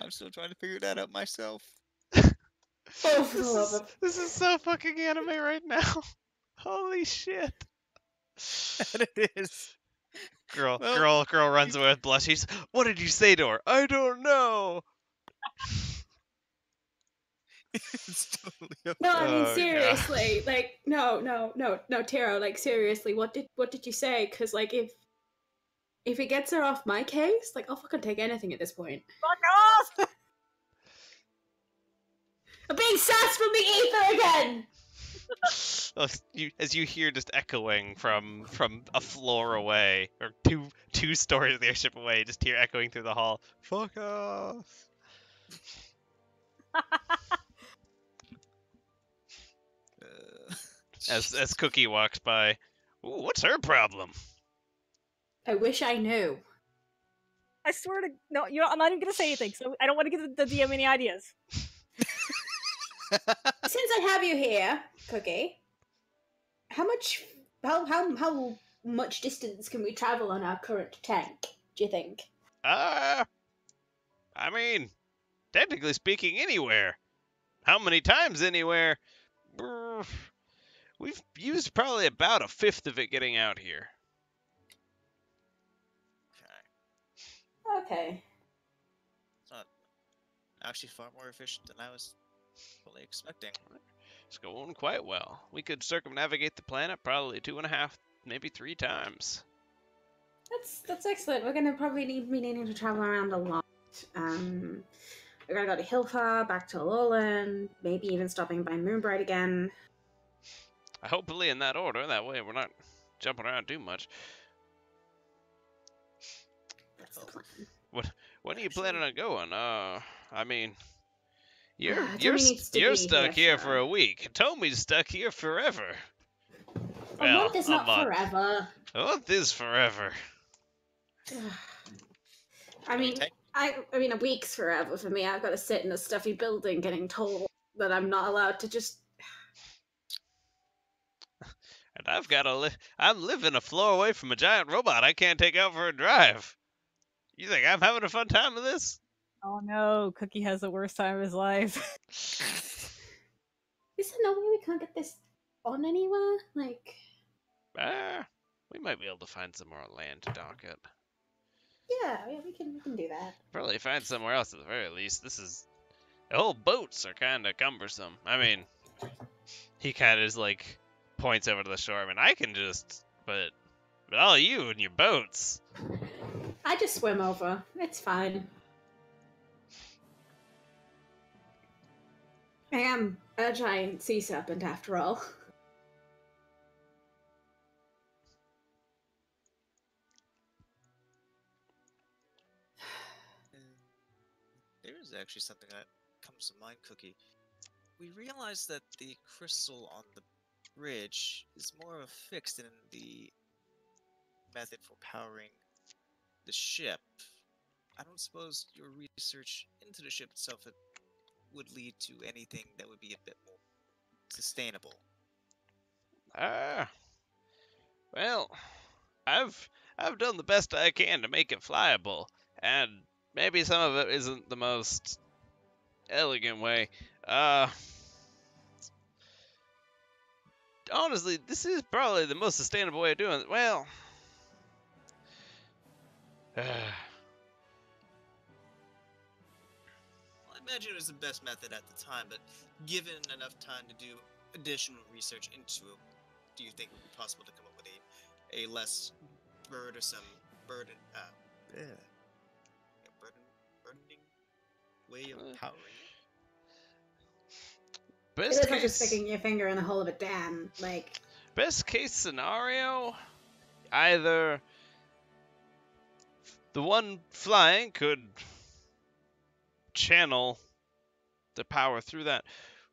I'm still trying to figure that out myself. This is so fucking anime right now. Holy shit. And it is. Girl runs away with blushies. What did you say to her? I don't know. It's totally okay. No, I mean seriously. God. Like no, Taro. Like seriously, what did you say? Because like if it gets her off my case, like I'll fucking take anything at this point. Fuck off! I'm being sassed from the ether again. As you hear just echoing from a floor away, or two stories of the airship away, just hear echoing through the hall. Fuck off. As Cookie walks by, ooh, what's her problem? I wish I knew. I swear to no, I'm not even gonna say anything, so I don't want to give the DM any ideas. Since I have you here, Cookie, how much distance can we travel on our current tank, do you think? I mean, technically speaking, anywhere. How many times anywhere? We've used probably about a fifth of it getting out here. Okay. It's not actually far more efficient than I was fully expecting. It's going quite well. We could circumnavigate the planet probably 2.5, maybe 3 times. That's excellent. We're gonna probably be needing to travel around a lot. We're gonna go to Hilfa, back to Alolan, maybe even stopping by Moonbright again. Hopefully in that order. That way we're not jumping around too much. That's the plan. When are you planning on going? I mean, you're stuck here for a week. Tomi's stuck here forever. A month is not forever. A month is forever. I mean, I mean, a week's forever for me. I've got to sit in a stuffy building getting told that I'm not allowed to just... And I've got I'm living a floor away from a giant robot I can't take out for a drive. You think I'm having a fun time with this? Oh no, Cookie has the worst time of his life. Is there no way we can't get this on anywhere? Like... We might be able to find some more land to dock it. Yeah, we can do that. Probably find somewhere else at the very least. The whole boats are kind of cumbersome. I mean, he kind of is like, points over to the shore. I mean, I can just, but all you and your boats. I just swim over. It's fine. I am a giant sea serpent after all. There is actually something that comes to mind, Cookie. We realized that the crystal on the bridge is more of a fix than the method for powering the ship. I don't suppose your research into the ship itself would lead to anything that would be a bit more sustainable. Well, I've done the best I can to make it flyable, and maybe some of it isn't the most elegant way. Honestly, this is probably the most sustainable way of doing it. Well, I imagine it was the best method at the time, but given enough time to do additional research into it, do you think it would be possible to come up with a less burdening way of powering it? It looks like you're sticking your finger in the hole of a dam. Like, best case scenario, either the one flying could channel the power through that.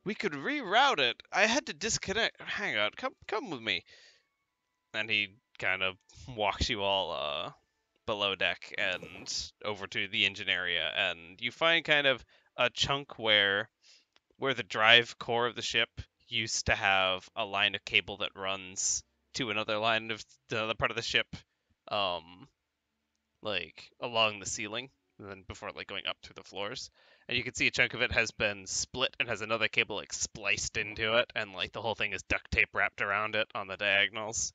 We could reroute it. I had to disconnect. Hang on, come with me. And he kind of walks you all below deck and over to the engine area, and you find kind of a chunk where the drive core of the ship used to have a line of cable that runs to another line of the other part of the ship, like along the ceiling, and then before like going up through the floors. And you can see a chunk of it has been split and has another cable like spliced into it, and like the whole thing is duct tape wrapped around it on the diagonals.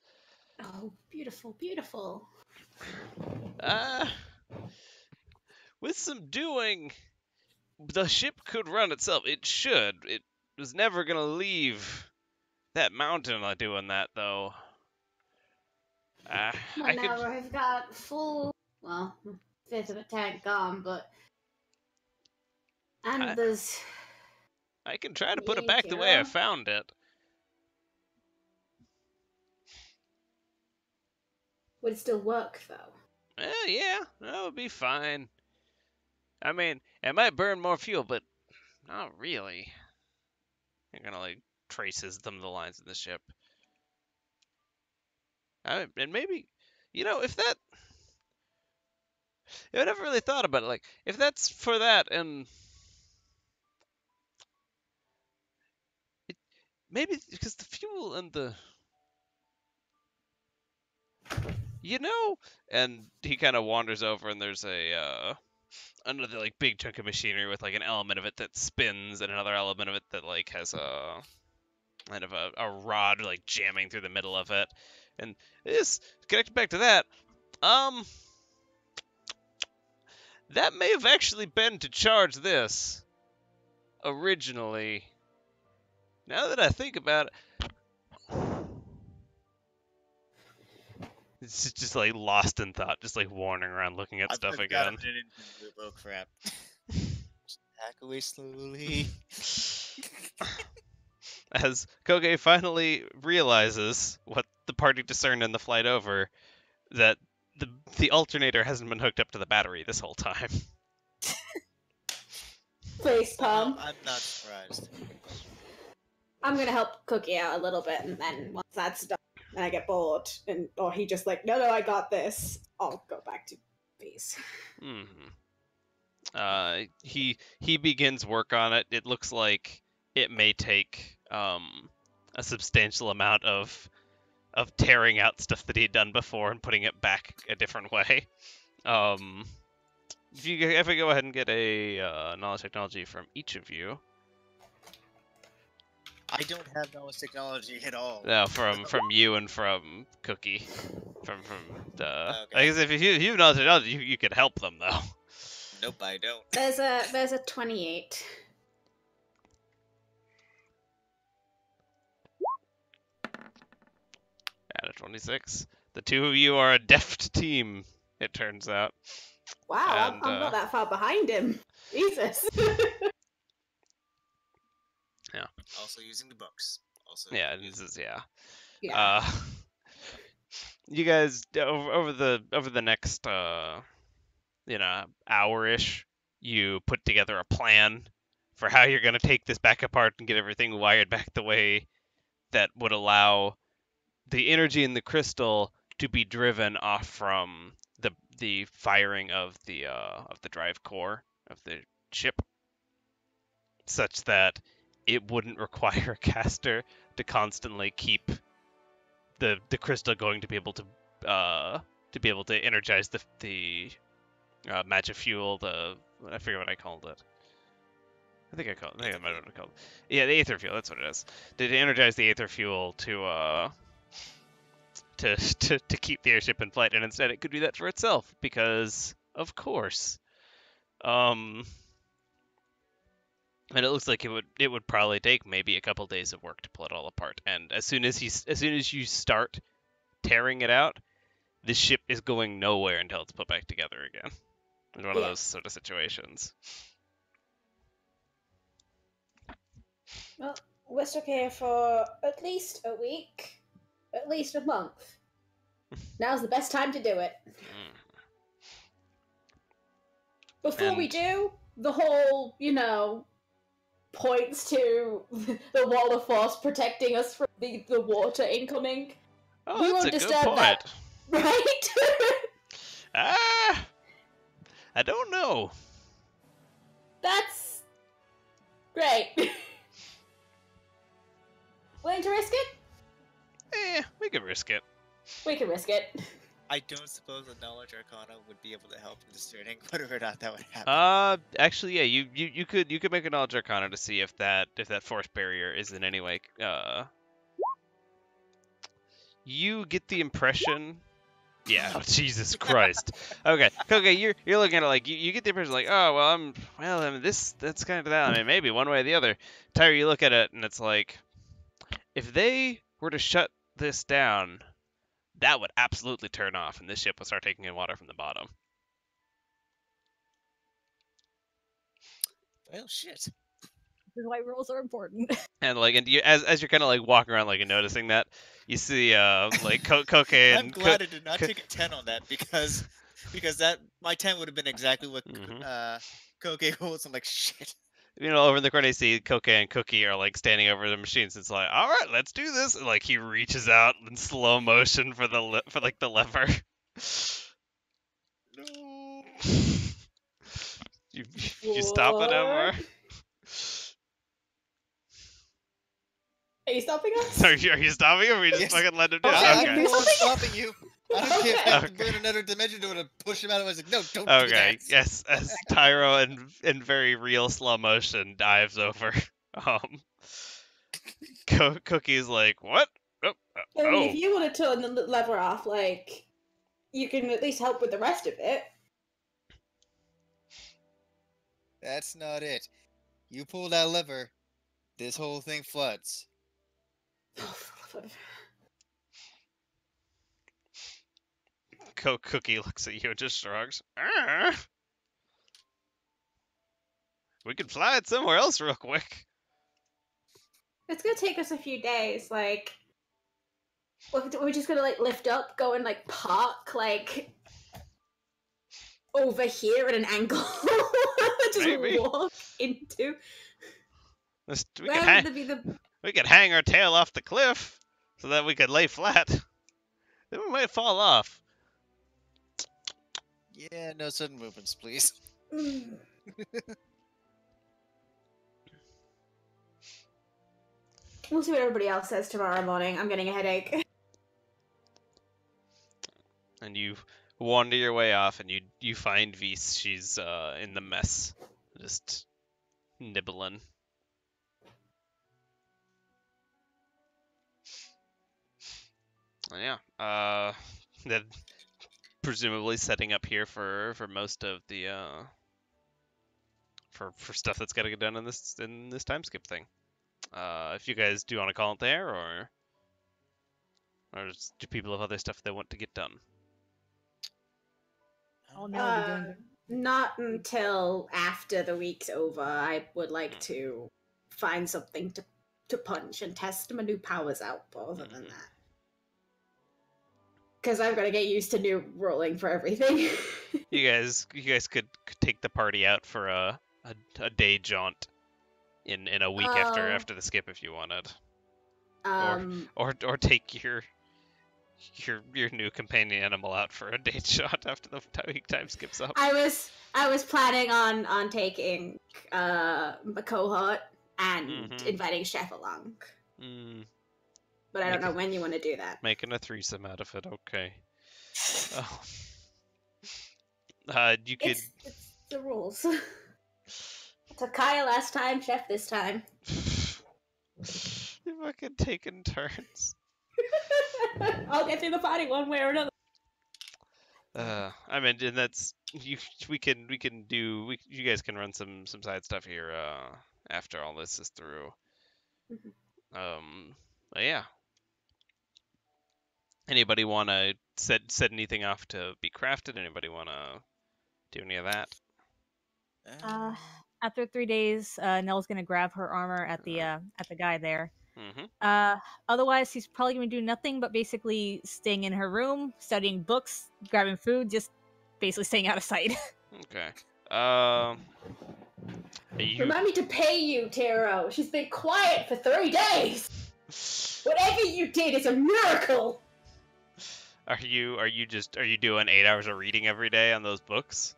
oh, beautiful, beautiful. With some doing, the ship could run itself. It should. It was never gonna leave that mountain by doing that, though. Now I've got full, well, fifth of a tank gone, but and there's. I can try to put it back the way I found it. Would it still work, though? Yeah, that would be fine. I mean, it might burn more fuel, but not really. It kind of like traces some of the lines in the ship. And maybe, if that... I never really thought about it. Like, if that's for that, and... Maybe because the fuel and the... And he kind of wanders over, and there's another like big chunk of machinery with like an element of it that spins, and another element of it that like has a kind of a rod like jamming through the middle of it, and this connected back to that. That may have actually been to charge this originally. Now that I think about it. It's just like lost in thought, just like wandering around looking at stuff again. Oh crap. Just back away slowly. As Koge finally realizes what the party discerned in the flight over, that the alternator hasn't been hooked up to the battery this whole time. Please, Tom. I'm not surprised. I'm gonna help Cookie out a little bit, and then once that's done, and I get bored, or he just like, no, I got this, I'll go back to base. Mm-hmm. He begins work on it. It looks like it may take a substantial amount of tearing out stuff that he'd done before and putting it back a different way. If we go ahead and get a knowledge technology from each of you. I don't have knowledge technology at all. No, from you and from Cookie. From the. Okay. I guess if you have knowledge technology, you could help them though. Nope, I don't. There's a 28. And a 26. The two of you are a deft team, it turns out. Wow, And, I'm not that far behind him. Jesus. Yeah. Also using the books. Yeah, this is Yeah. You guys over the next hour-ish, you put together a plan for how you're gonna take this back apart and get everything wired back the way that would allow the energy in the crystal to be driven off from the firing of the drive core of the ship, such that it wouldn't require a caster to constantly keep the crystal going to be able to energize the magic fuel. I forget what I called it. I might have called it. Yeah, the aether fuel. That's what it is. To energize the aether fuel to keep the airship in flight, and instead it could do that for itself because, of course. And it looks like it would probably take maybe a couple days of work to pull it all apart. And as soon as you start tearing it out, the ship is going nowhere until it's put back together again. It's one of those sort of situations. Well, we're stuck here for at least a week, at least a month. Now's the best time to do it. Before we do, the whole, points to the wall of force protecting us from the water incoming. Oh, we that's won't a good disturb point. that, right? I don't know. That's great. Willing to risk it? We could risk it. We can risk it. I don't suppose a knowledge arcana would be able to help in discerning whether or not that would happen. Actually, yeah, you could make a knowledge arcana to see if that force barrier is in any way. You get the impression. Yeah, Jesus Christ. Okay, you're looking at it like you get the impression like, oh well, I mean, that's kind of that. I mean, maybe one way or the other. Tyra, you look at it and it's like, if they were to shut this down, that would absolutely turn off, and this ship would start taking in water from the bottom. Well, shit. This is why rules are important. And as you're kind of like walking around, like and noticing that, you see like cocaine. I'm glad I did not take a 10 on that because that my 10 would have been exactly what cocaine holds. I'm like, shit. Over in the corner, you see Cocaine and Cookie are like standing over the machines. It's like, all right, let's do this. And, like he reaches out in slow motion for the lever. No. you stop it, Emma? Are you stopping us? Are you stopping him? Or you just fucking let him do it? Okay. Okay. I'm stopping you. I don't care if I have to Okay. burn another dimension to push him out. I was like, no, don't do Okay. that. Yes, as Tyro in very real slow motion dives over. Cookie's like, what? I mean, if you want to turn the lever off, like, you can at least help with the rest of it. That's not it. You pull that lever, this whole thing floods. Cookie looks at you and just shrugs. We could fly it somewhere else real quick. It's gonna take us a few days. Like, we're just gonna like lift up, go and like park like over here at an angle. Just Maybe. walk into. We Where could, would there be the? we could hang our tail off the cliff so that we could lay flat. Then we might fall off. Yeah, no sudden movements, please. We'll see what everybody else says tomorrow morning. I'm getting a headache. And you wander your way off, and you find Vise. She's in the mess, just nibbling. Yeah. Then presumably setting up here for most of the for stuff that's got to get done in this time skip thing. If you guys do want to call it there, or do people have other stuff they want to get done? I'll never be doing Not until after the week's over. I would like to find something to punch and test my new powers out, but other than that. Because I've got to get used to new rolling for everything. You guys could take the party out for a day jaunt in a week after the skip if you wanted. Or take your new companion animal out for a date shot after the week time skips up. I was planning on taking my cohort and inviting Chef along. But I don't know when you want to do that. Making a threesome out of it, okay. You could. It's the rules. Takaya last time, Chef this time. You're fucking taking turns. I'll get through the party one way or another. I mean, and that's you guys can run some side stuff here after all this is through. But yeah. Anybody want to set anything off to be crafted? Anybody want to do any of that? After 3 days, Nell's gonna grab her armor at the guy there. Otherwise, he's probably gonna do nothing but basically staying in her room, studying books, grabbing food, just basically staying out of sight. Okay. Remind me to pay you, Taro. She's been quiet for 3 days. Whatever you did is a miracle. Are you doing 8 hours of reading every day on those books?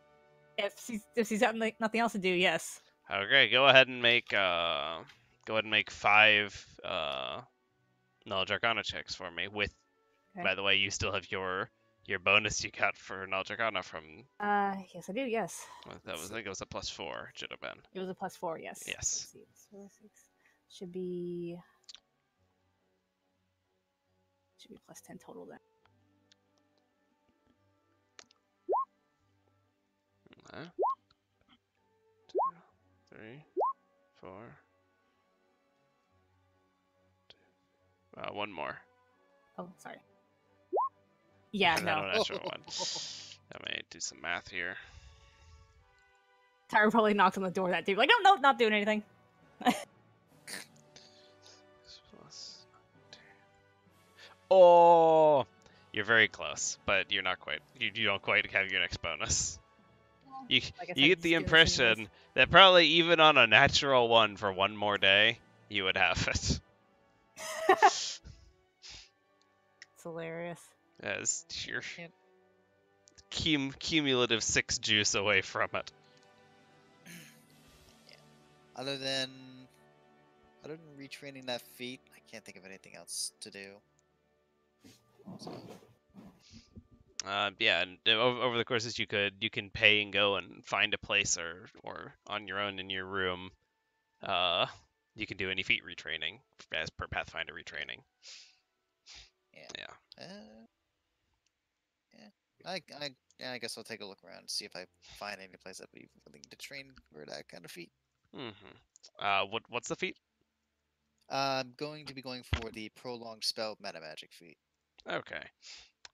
If she's got nothing else to do, yes. Okay, go ahead and make 5 Knowledge Arcana checks for me. With, by the way, you still have your bonus you got for Knowledge Arcana from. Yes, I do. Yes. That was, I think it was a +4. Should have been. It was a +4. Yes. Yes. Let's see. Should be +10 total then. Okay. 2, 3, 4. 1 more. Oh, sorry. Yeah, no. Natural one. Let me do some math here. Tyra probably knocked on the door that day. Like, no, not doing anything. Oh, you're very close, but you're not quite. You don't quite have your next bonus. You get the impression that probably even on a natural one for 1 more day, you would have it. It's hilarious. As you're cumulative 6 juice away from it. Yeah. Other than retraining that feat, I can't think of anything else to do. So. Yeah, and over the courses you can pay and go and find a place or on your own in your room. You can do any feat retraining as per Pathfinder retraining. Yeah. I guess I'll take a look around and see if I find any place that'd be willing to train for that kind of feat. What's the feat? I'm going to be going for the prolonged spell meta magic feat. Okay.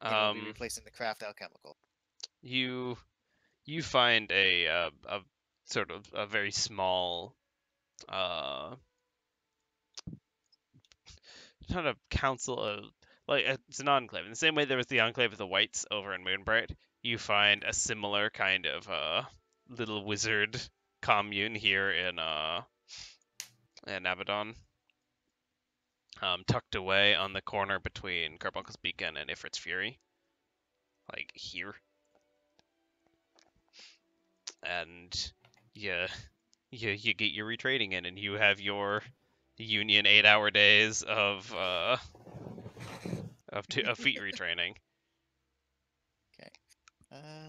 I'll be replacing the craft alchemical. You find a sort of a very small not a council of like it's an enclave. In the same way there was the enclave of the Whites over in Moonbright, you find a similar kind of little wizard commune here in Abaddon. Tucked away on the corner between Carbuncle's Beacon and Ifrit's Fury. Like here. And you get your retraining in, and you have your Union 8-hour days of feat retraining. Okay.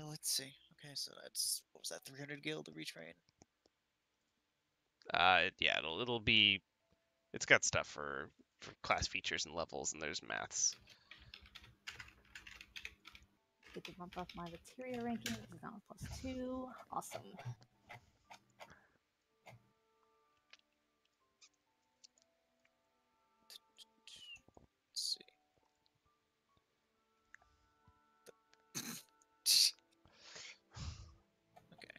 Let's see. Okay, so that's, what was that, 300 gil to retrain? Yeah, it'll be. It's got stuff for class features and levels, and there's maths. Get to bump up my materia ranking. This is now +2. Awesome. Let's see. Okay.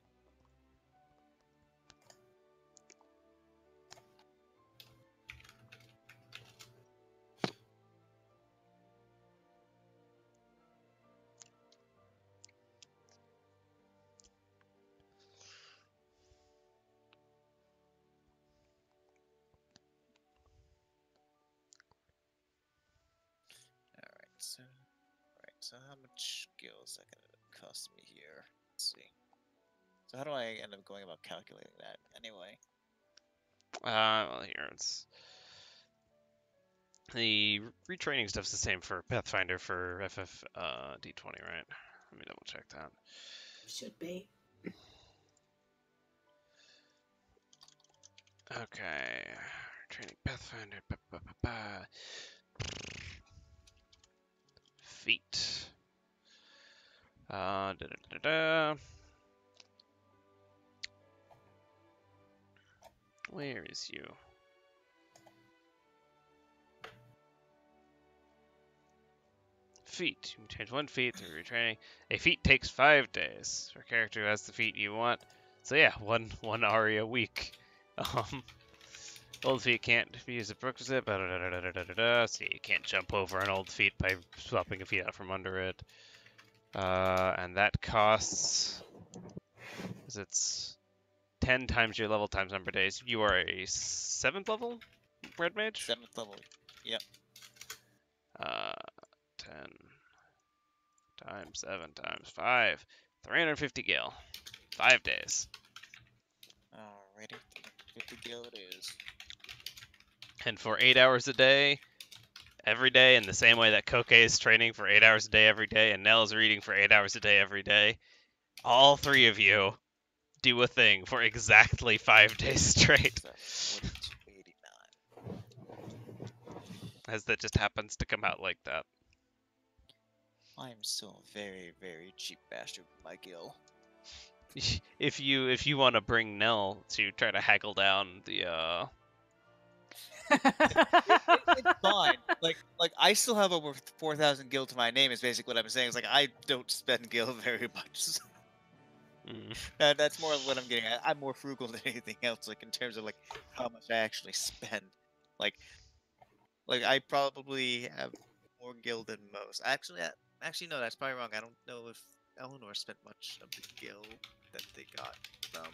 So how much gil is that gonna cost me here? Let's see. So how do I end up going about calculating that anyway? Well, here it's the retraining stuff's the same for Pathfinder for FF D20, right? Let me double check that. Should be. Okay, training Pathfinder. Feet. Da, da, da, da. Where is you? Feat. You can change one feat through retraining. A feat takes 5 days for a character who has the feat you want. So yeah, one aria a week. Old feat can't be used as prerequisite. So you can't jump over an old feat by swapping a feat out from under it. And that costs. It's 10 times your level times number of days. You are a 7th level red mage? 7th level. Yep. 10 times 7 times 5. 350 gil. 5 days. Alrighty. 50 gil it is. And for 8 hours a day, every day, in the same way that Koke is training for 8 hours a day every day, and Nell is reading for 8 hours a day every day, all 3 of you do a thing for exactly 5 days straight. As that just happens to come out like that. I am still a very, very cheap bastard with my gil. If you want to bring Nell to try to haggle down the it's fine. Like I still have over 4,000 gil to my name. Is basically what I'm saying. It's like I don't spend gil very much. That's more of what I'm getting at. I'm more frugal than anything else. Like in terms of like how much I actually spend. Like I probably have more gil than most. Actually, no, that's probably wrong. I don't know if Eleanor spent much of the gil that they got from.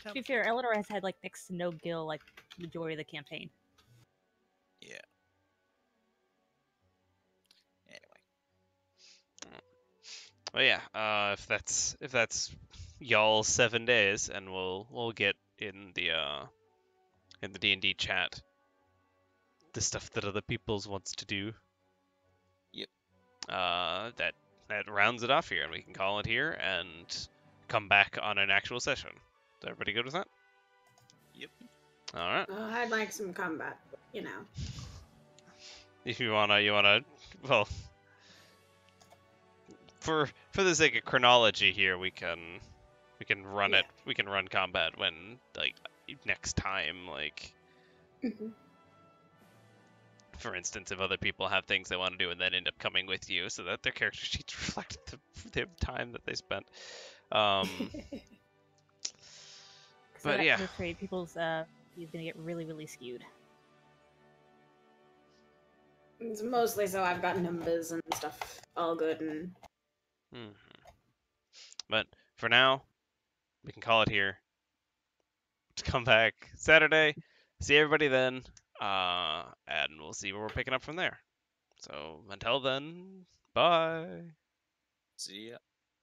To be fair, Eleanor has had like next to no gil like majority of the campaign. Yeah. Anyway. Well, yeah. If that's y'all 7 days, and we'll get in the D&D chat the stuff that other people's wants to do. Yep. That rounds it off here, and we can call it here and come back on an actual session. Is everybody good with that? Yep. All right. I'd like some combat, but, you know. If you wanna, well, for the sake of chronology here, we can run it. We can run combat when like next time, like. For instance, if other people have things they want to do and then end up coming with you, so that their character sheets reflect the time that they spent. But yeah, trade people's he's gonna get really, really skewed. It's mostly so I've got numbers and stuff all good and. But for now, we can call it here. To come back Saturday, see everybody then, and we'll see where we're picking up from there. So until then, bye. See ya.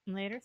Later.